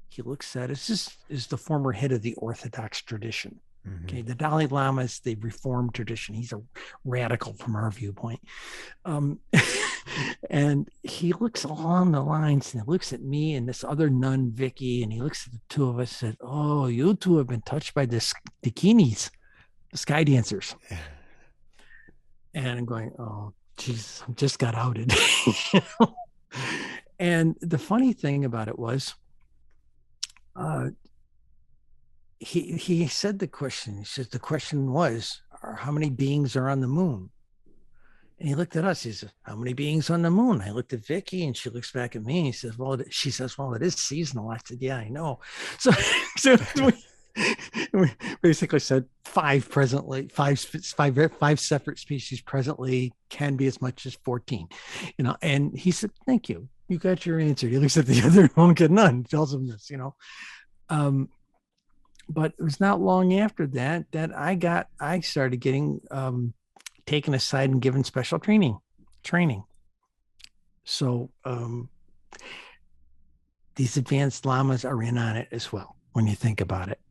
Speaker 2: he looks at us. This is the former head of the Orthodox tradition. Mm-hmm. Okay, the Dalai Lama is the Reformed tradition. He's a radical from our viewpoint. And he looks along the lines and he looks at me and this other nun, Vicky, and he looks at the two of us and said, "Oh, you two have been touched by the bikinis, the sky dancers." And I'm going, "Oh, Jesus, I just got outed." And the funny thing about it was, he said the question. He says the question was, how many beings are on the moon? And he looked at us. He says, "How many beings on the moon?" I looked at Vicky, and she looks back at me. And he says, she says, "Well, it is seasonal." I said, "Yeah, I know." So, so we basically said five presently, five separate species presently, can be as much as 14. And he said, "Thank you. You got your answer." He looks at the other one, get none. Tells him this, But it was not long after that I started getting taken aside and given special training. So these advanced llamas are in on it as well. When you think about it,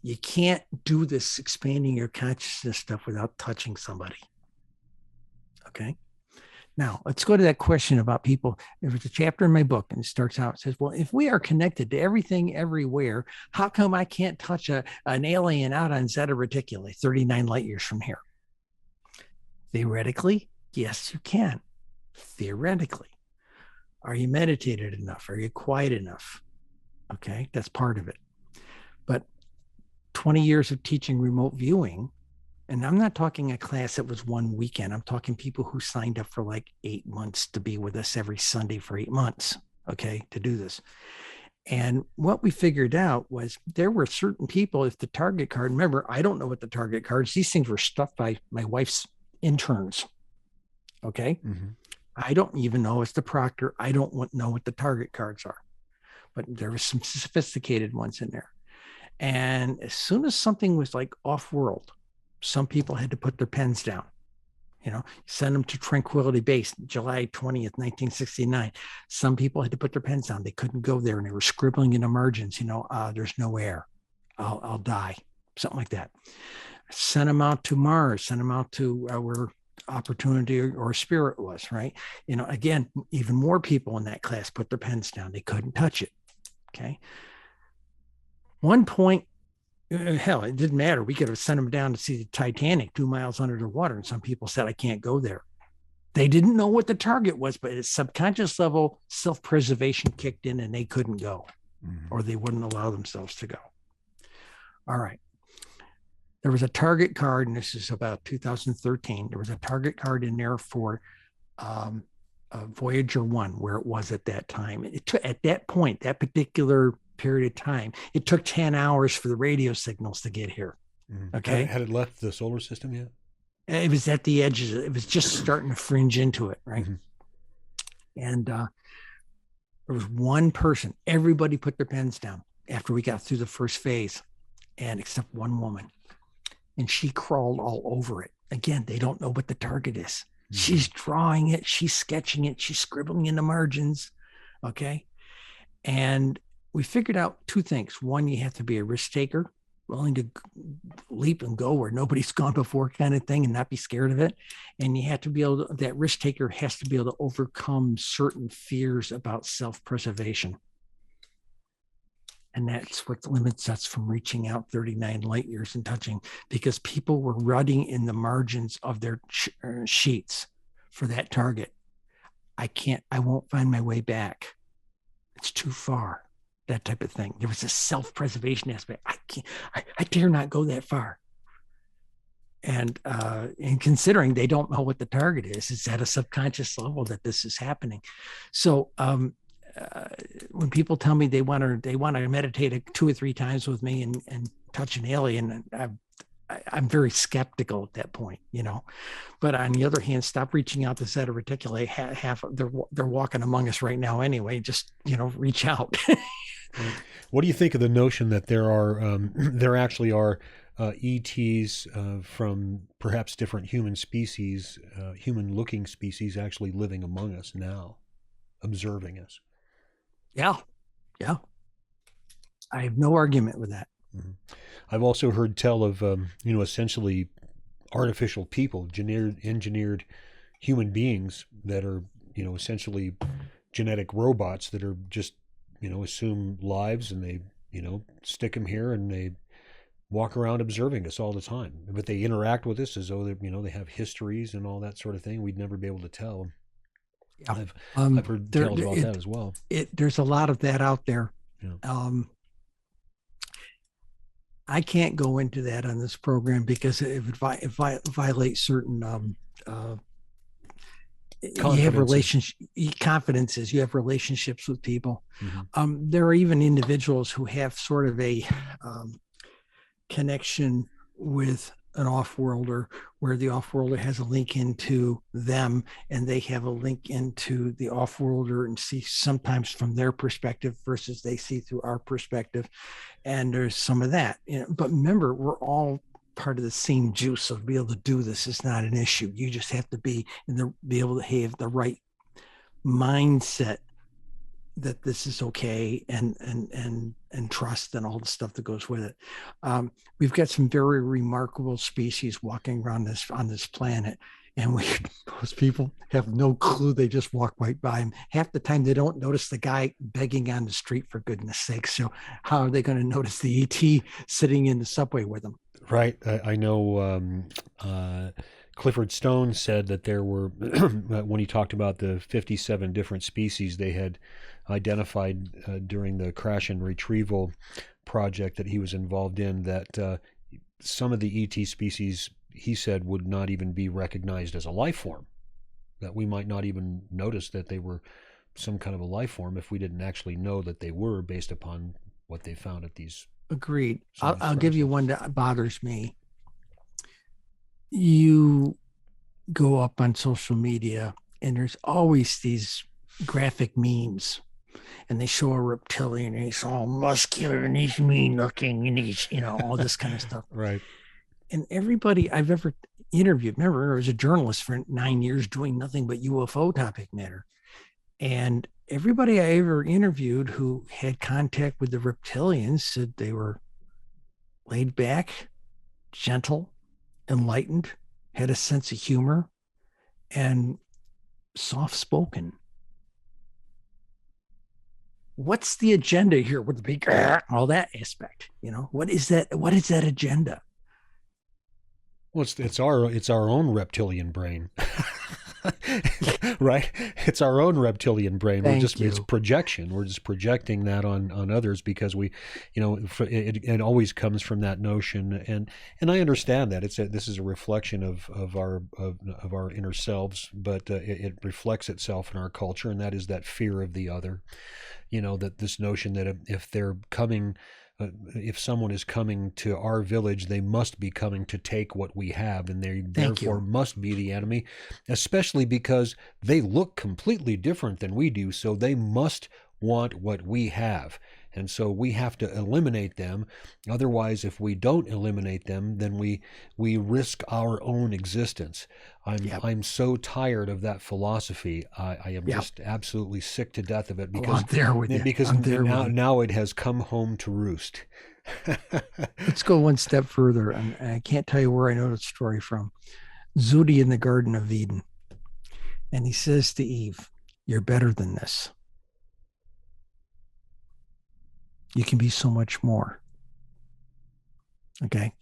Speaker 2: you can't do this expanding your consciousness stuff without touching somebody. Okay. Now let's go to that question about people. There's a chapter in my book, and it starts out. It says, "Well, if we are connected to everything everywhere, how come I can't touch an alien out on Zeta Reticuli, 39 light years from here?" Theoretically, yes, you can. Theoretically. Are you meditated enough? Are you quiet enough? Okay, that's part of it. But 20 years of teaching remote viewing, and I'm not talking a class that was one weekend. I'm talking people who signed up for like 8 months to be with us every Sunday for 8 months, okay, to do this. And what we figured out was there were certain people, if the target card, remember, I don't know what the target cards, these things were stuffed by my wife's interns, okay? Mm-hmm. I don't even know it's the proctor. I don't know what the target cards are, but there were some sophisticated ones in there. And as soon as something was like off-world, some people had to put their pens down. Send them to Tranquility Base, July 20th, 1969. Some people had to put their pens down. They couldn't go there, and they were scribbling in the margins, there's no air. I'll die, something like that. Send them out to Mars, send them out to where Opportunity or Spirit was, right? Again, even more people in that class put their pens down. They couldn't touch it, okay? One point, hell, it didn't matter. We could have sent them down to see the Titanic 2 miles under the water, and some people said, "I can't go there." They didn't know what the target was, but at subconscious level, self-preservation kicked in, and they couldn't go, or they wouldn't allow themselves to go. All right. There was a target card, and this is about 2013. There was a target card in there for Voyager 1, where it was at that time. At that point, that particular period of time, it took 10 hours for the radio signals to get here. Okay.
Speaker 1: Had it left the solar system yet?
Speaker 2: It was at the edges. It was just starting to fringe into it, right? And there was one person. Everybody put their pens down after we got through the first phase, and except one woman. And she crawled all over it. Again, they don't know what the target is. She's drawing it. She's sketching it. She's scribbling in the margins. Okay. And we figured out two things. One, you have to be a risk taker, willing to leap and go where nobody's gone before kind of thing and not be scared of it. And you have to be able to, that risk taker has to be able to overcome certain fears about self-preservation. And that's what limits us from reaching out 39 light years and touching, because people were writing in the margins of their sheets for that target. I won't find my way back. It's too far, that type of thing. There was a self-preservation aspect. I dare not go that far. And considering they don't know what the target is, it's at a subconscious level that this is happening. So, when people tell me they want to meditate 2 or 3 times with me and touch an alien, I'm very skeptical at that point, But on the other hand, stop reaching out to Zeta Reticuli. They're walking among us right now anyway. Just reach out.
Speaker 1: What do you think of the notion that there actually are ETs from perhaps different human species, human-looking species, actually living among us now, observing us?
Speaker 2: Yeah. I have no argument with that.
Speaker 1: I've also heard tell of, essentially artificial people, engineered human beings that are, essentially genetic robots that are just, assume lives, and they, stick them here and they walk around observing us all the time. But they interact with us as though they have histories and all that sort of thing. We'd never be able to tell. Yeah. I've heard tales about that as well.
Speaker 2: There's a lot of that out there. Yeah. I can't go into that on this program because it would violate certain you have relationship confidences, you have relationships with people.
Speaker 1: Mm-hmm.
Speaker 2: There are even individuals who have sort of a connection with an off-worlder, where the off-worlder has a link into them and they have a link into the off-worlder and see sometimes from their perspective versus they see through our perspective. And there's some of that, but remember, we're all part of the same juice. So to be able to do this is not an issue. You just have to be able to have the right mindset that this is okay, and trust and all the stuff that goes with it. We've got some very remarkable species walking around on this planet, and most people have no clue. They just walk right by them. Half the time they don't notice the guy begging on the street, for goodness sake. So how are they going to notice the ET sitting in the subway with them?
Speaker 1: Right. I know Clifford Stone said that there were, when he talked about the 57 different species they had identified during the crash and retrieval project that he was involved in, that some of the ET species, he said, would not even be recognized as a life form, that we might not even notice that they were some kind of a life form if we didn't actually know that they were, based upon what they found at these.
Speaker 2: Agreed. I'll give you one that bothers me. You go up on social media and there's always these graphic memes, and they show a reptilian and he's all muscular and he's mean looking and he's, all this kind of stuff.
Speaker 1: Right.
Speaker 2: And everybody I've ever interviewed, remember, I was a journalist for 9 years doing nothing but UFO topic matter. And everybody I ever interviewed who had contact with the reptilians said they were laid back, gentle, enlightened, had a sense of humor, and soft-spoken. What's the agenda here with the big, all that aspect? What is that? What is that agenda?
Speaker 1: Well, it's our own reptilian brain. Right? It's our own reptilian brain. It's projection. We're just projecting that on others because we, it always comes from that notion. And I understand that this is a reflection of our inner selves, but it reflects itself in our culture, and that is that fear of the other. That this notion that if they're coming, if someone is coming to our village, they must be coming to take what we have, and they therefore must be the enemy, especially because they look completely different than we do, so they must want what we have. And so we have to eliminate them. Otherwise, if we don't eliminate them, then we risk our own existence. I'm so tired of that philosophy. I am just absolutely sick to death of it because now it has come home to roost.
Speaker 2: Let's go one step further, and I can't tell you where I know the story from. Zudi in the Garden of Eden, and he says to Eve, "You're better than this. You can be so much more." Okay.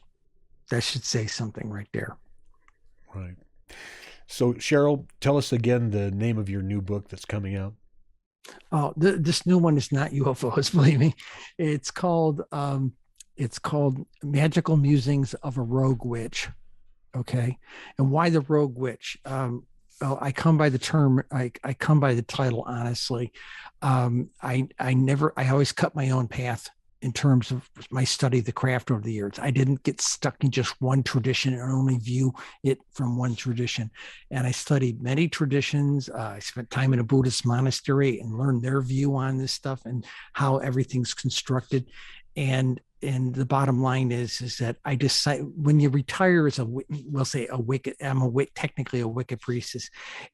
Speaker 2: That should say something right there.
Speaker 1: Right. So, Cheryl, tell us again the name of your new book that's coming out.
Speaker 2: Oh, this new one is not UFOs, believe me. It's called Magical Musings of a Rogue Witch. Okay. And why the rogue witch? Well, I come by the term, I come by the title, honestly. I always cut my own path in terms of my study of the craft over the years. I didn't get stuck in just one tradition and only view it from one tradition. And I studied many traditions. I spent time in a Buddhist monastery and learned their view on this stuff and how everything's constructed. And the bottom line is that I decide when you retire as technically a Wicca priestess.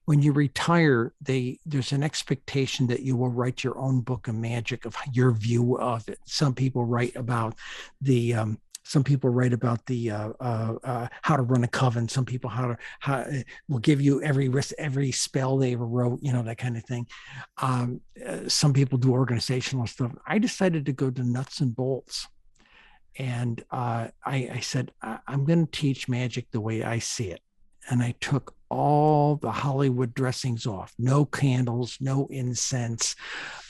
Speaker 2: When you retire, there's an expectation that you will write your own book of magic of your view of it. Some people write about how to run a coven. Some people how will give you every spell they ever wrote, that kind of thing. Some people do organizational stuff. I decided to go to nuts and bolts. And I said, I'm going to teach magic the way I see it. And I took all the Hollywood dressings off. No candles, no incense,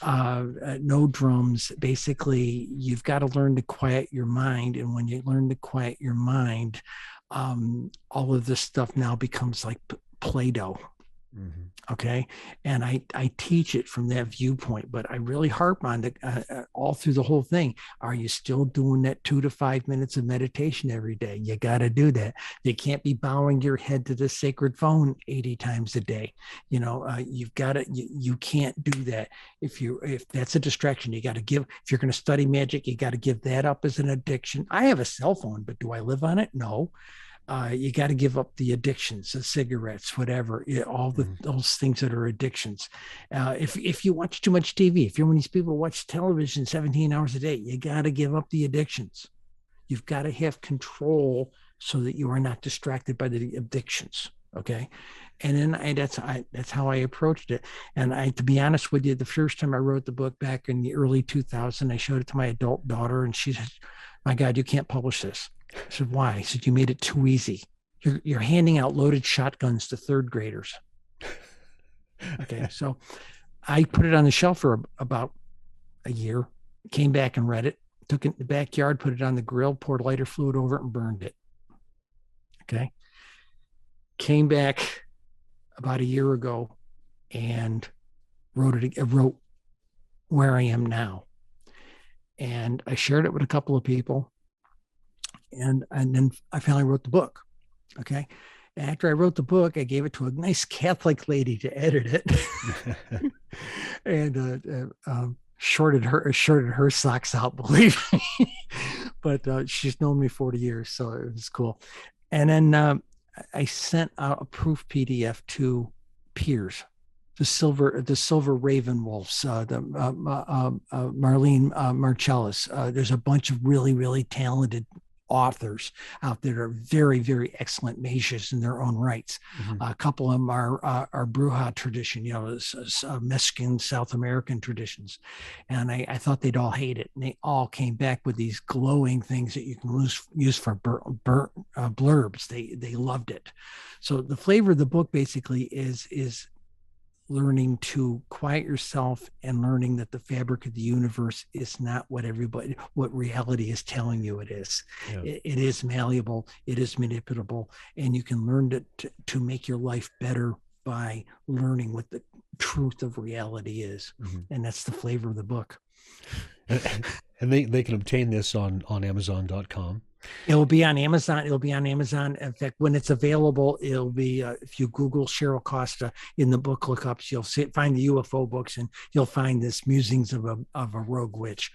Speaker 2: no drums. Basically, you've got to learn to quiet your mind. And when you learn to quiet your mind, all of this stuff now becomes like Play-Doh. Okay. And I teach it from that viewpoint, but I really harp on the all through the whole thing. Are you still doing that 2 to 5 minutes of meditation every day? You got to do that. You can't be bowing your head to the sacred phone 80 times a day. You've got to, you can't do that. If that's a distraction, you got to give, if you're going to study magic, you got to give that up as an addiction. I have a cell phone, but do I live on it? No. You got to give up the addictions, the cigarettes, whatever, those things that are addictions. If you watch too much TV, if you're one of these people who watch television 17 hours a day, you got to give up the addictions. You've got to have control so that you are not distracted by the addictions. Okay. And then that's how I approached it. And to be honest with you, the first time I wrote the book back in the early 2000s, I showed it to my adult daughter and she said, "My God, you can't publish this." I said, "Why?" He said, "You made it too easy. You're handing out loaded shotguns to third graders." Okay. So I put it on the shelf for about a year, came back and read it, took it in the backyard, put it on the grill, poured lighter fluid over it and burned it. Okay. Came back about a year ago and wrote Where I Am Now. And I shared it with a couple of people. And then I finally wrote the book. Okay. After I wrote the book, I gave it to a nice Catholic lady to edit it. And shorted her socks out, believe me. But she's known me 40 years, so it was cool. And then I sent out a proof PDF to peers, the Silver Raven Wolves, Marlene Marcellus. There's a bunch of really, really talented authors out there that are very, very excellent mages in their own rights. A couple of them are Bruja tradition, Mexican, South American traditions. And I thought they'd all hate it. And they all came back with these glowing things that you can use for blurbs. They loved it. So the flavor of the book basically is learning to quiet yourself and learning that the fabric of the universe is not what reality is telling you it is. Yeah. It is malleable, it is manipulable, and you can learn to make your life better by learning what the truth of reality is. And that's the flavor of the book.
Speaker 1: And they can obtain this on Amazon.com.
Speaker 2: It'll be on Amazon. In fact, when it's available, it'll be, if you Google Cheryl Costa in the book lookups, you'll find the UFO books and you'll find this Musings of a Rogue Witch.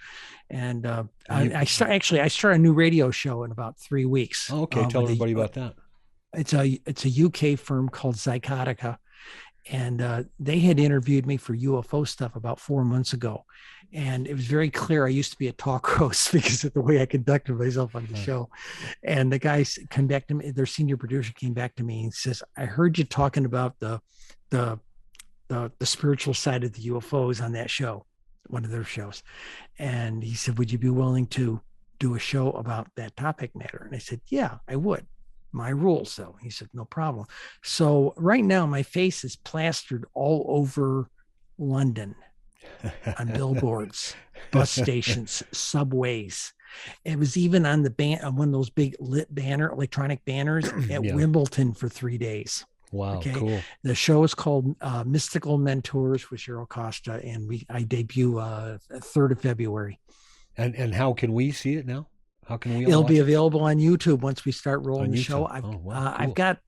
Speaker 2: And I start a new radio show in about 3 weeks.
Speaker 1: Oh, okay. Tell everybody about that.
Speaker 2: It's a UK firm called Zycotica. And they had interviewed me for UFO stuff about 4 months ago. And it was very clear I used to be a talk host because of the way I conducted myself on the show. And the guys came back to me, their senior producer came back to me and says, "I heard you talking about the spiritual side of the UFOs on that show, one of their shows." And he said, "Would you be willing to do a show about that topic matter?" And I said, "Yeah, I would. My rules, though." He said, "No problem." So right now my face is plastered all over London on billboards, bus stations, subways. It was even on one of those big electronic banners at Wimbledon for 3 days.
Speaker 1: Wow, okay. Cool.
Speaker 2: The show is called Mystical Mentors with Cheryl Costa, and I debut 3rd of February.
Speaker 1: And how can we see it now? How can we?
Speaker 2: It'll be available on YouTube once we start rolling the show.
Speaker 1: Cool.
Speaker 2: I've got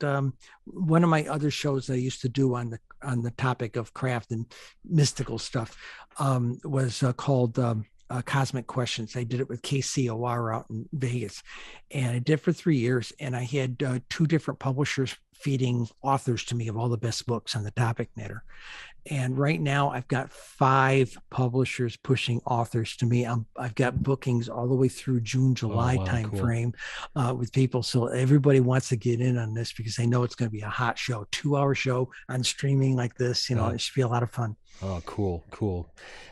Speaker 2: one of my other shows I used to do on the topic of craft and mystical stuff was called Cosmic Questions. I did it with KC Owara out in Vegas, and I did it for 3 years. And I had 2 different publishers feeding authors to me of all the best books on the topic matter. And right now I've got 5 publishers pushing authors to me. I've got bookings all the way through June, July timeframe with people. So everybody wants to get in on this because they know it's going to be a hot show, 2-hour show on streaming like this. It should be a lot of fun.
Speaker 1: Oh, cool.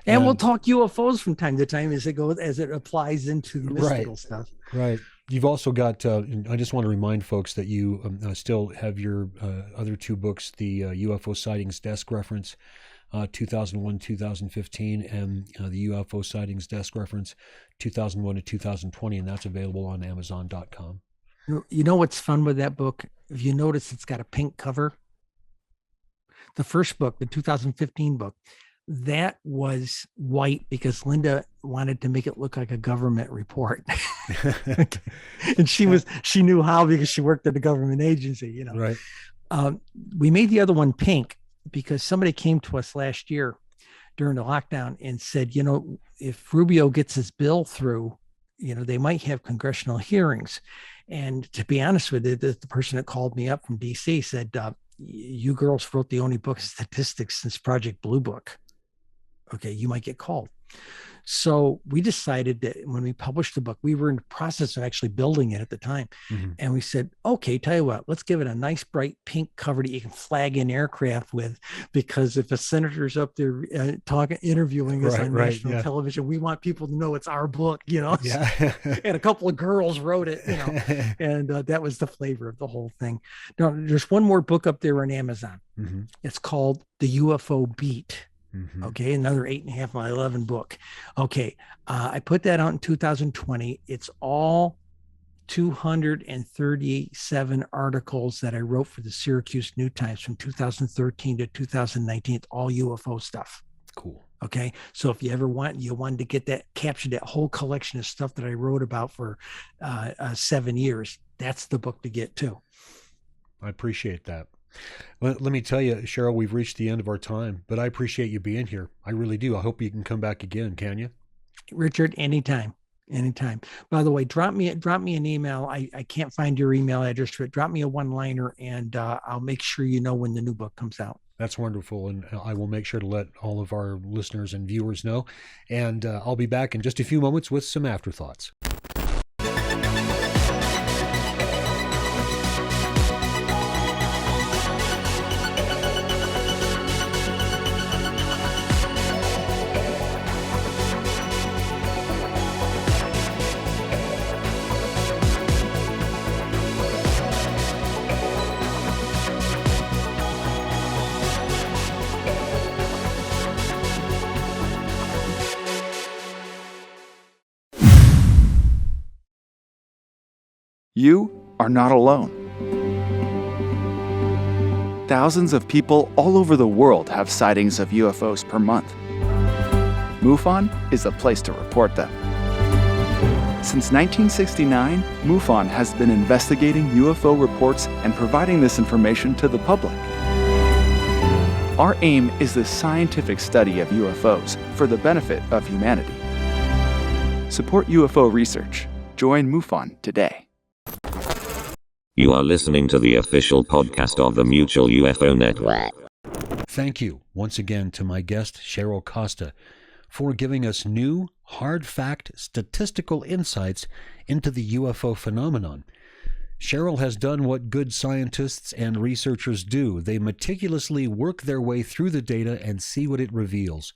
Speaker 2: And we'll talk UFOs from time to time as it applies into the mystical stuff.
Speaker 1: Right. You've also got, I just want to remind folks that you still have your other 2 books, the UFO Sightings Desk Reference, 2001-2015, and the UFO Sightings Desk Reference, 2001 to 2020, and that's available on Amazon.com.
Speaker 2: You know what's fun with that book? If you notice, it's got a pink cover. The first book, the 2015 book, that was white because Linda wanted to make it look like a government report. And she knew how because she worked at a government agency,
Speaker 1: Right.
Speaker 2: We made the other one pink because somebody came to us last year during the lockdown and said, if Rubio gets his bill through, they might have congressional hearings. And to be honest with you, the person that called me up from DC said, you girls wrote the only book of statistics since Project Blue Book. Okay, you might get called. So we decided that when we published the book, we were in the process of actually building it at the time. Mm-hmm. And we said, okay, tell you what, let's give it a nice bright pink cover that you can flag in aircraft with, because if a senator's up there interviewing us on national television, we want people to know it's our book, Yeah. And a couple of girls wrote it, and that was the flavor of the whole thing. Now, there's one more book up there on Amazon. Mm-hmm. It's called The UFO Beat. Mm-hmm. Okay, another 8.5 by 11 book. Okay, I put that out in 2020. It's all 237 articles that I wrote for the Syracuse New Times from 2013 to 2019. It's all UFO stuff.
Speaker 1: Cool.
Speaker 2: Okay, so if you wanted to get that, capture that whole collection of stuff that I wrote about for 7 years, that's the book to get too.
Speaker 1: I appreciate that. Let me tell you, Cheryl, we've reached the end of our time, but I appreciate you being here. I really do. I hope you can come back again. Can you?
Speaker 2: Richard, anytime. By the way, drop me an email. I can't find your email address, but drop me a one-liner and I'll make sure when the new book comes out.
Speaker 1: That's wonderful. And I will make sure to let all of our listeners and viewers know. And I'll be back in just a few moments with some afterthoughts.
Speaker 3: You are not alone. Thousands of people all over the world have sightings of UFOs per month. MUFON is the place to report them. Since 1969, MUFON has been investigating UFO reports and providing this information to the public. Our aim is the scientific study of UFOs for the benefit of humanity. Support UFO research. Join MUFON today.
Speaker 4: You are listening to the official podcast of the Mutual UFO Network.
Speaker 1: Thank you once again to my guest, Cheryl Costa, for giving us new, hard fact, statistical insights into the UFO phenomenon. Cheryl has done what good scientists and researchers do. They meticulously work their way through the data and see what it reveals.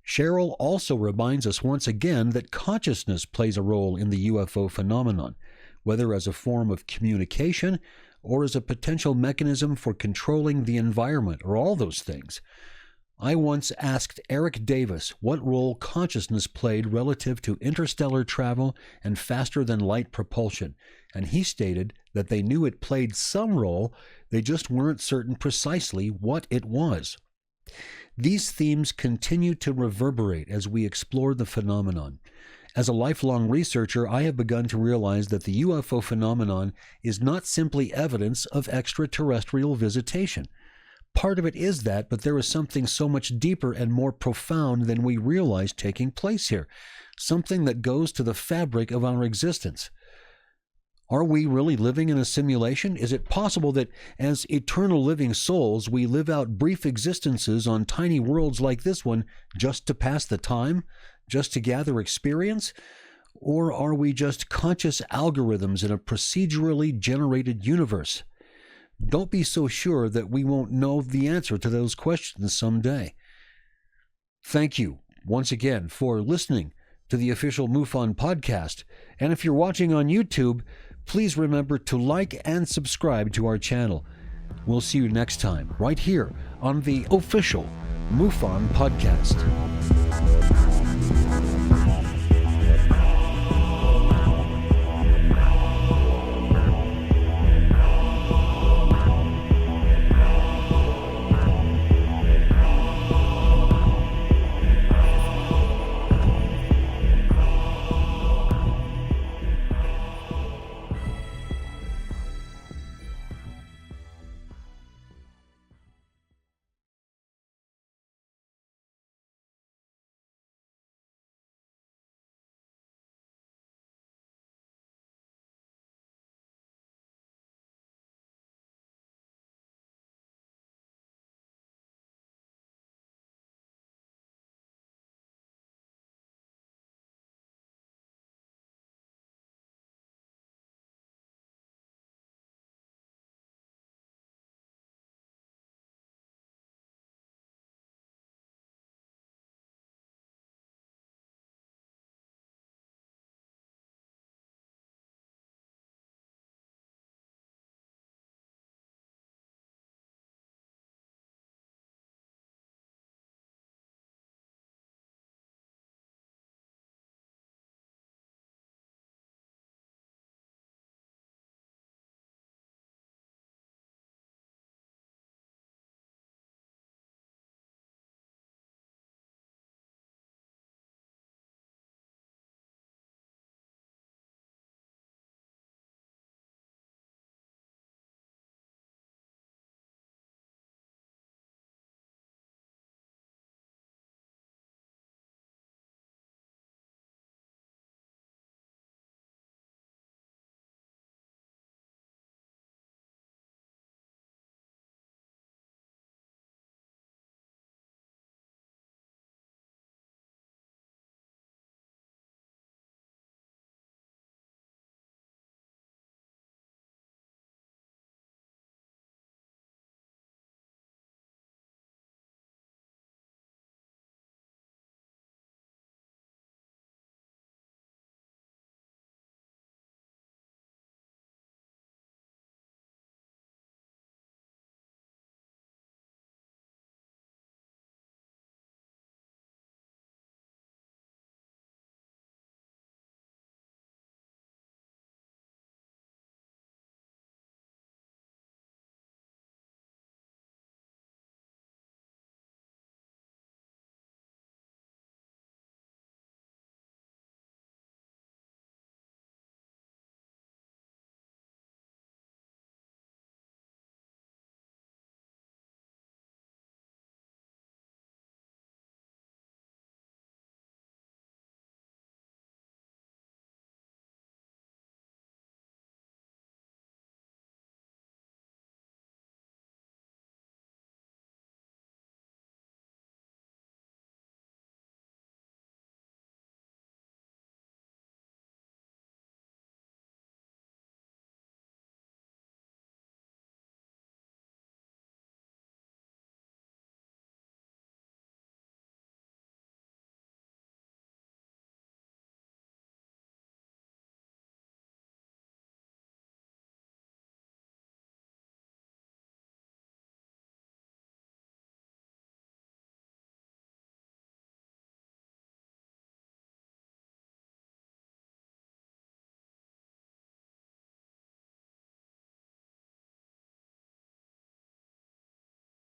Speaker 1: Cheryl also reminds us once again that consciousness plays a role in the UFO phenomenon, whether as a form of communication or as a potential mechanism for controlling the environment, or all those things. I once asked Eric Davis what role consciousness played relative to interstellar travel and faster-than-light propulsion, and he stated that they knew it played some role, they just weren't certain precisely what it was. These themes continue to reverberate as we explore the phenomenon. As a lifelong researcher, I have begun to realize that the UFO phenomenon is not simply evidence of extraterrestrial visitation. Part of it is that, but there is something so much deeper and more profound than we realize taking place here, something that goes to the fabric of our existence. Are we really living in a simulation? Is it possible that as eternal living souls, we live out brief existences on tiny worlds like this one just to pass the time? Just to gather experience? Or are we just conscious algorithms in a procedurally generated universe? Don't be so sure that we won't know the answer to those questions someday. Thank you once again for listening to the official MUFON podcast. And if you're watching on YouTube, please remember to like and subscribe to our channel. We'll see you next time right here on the official MUFON podcast.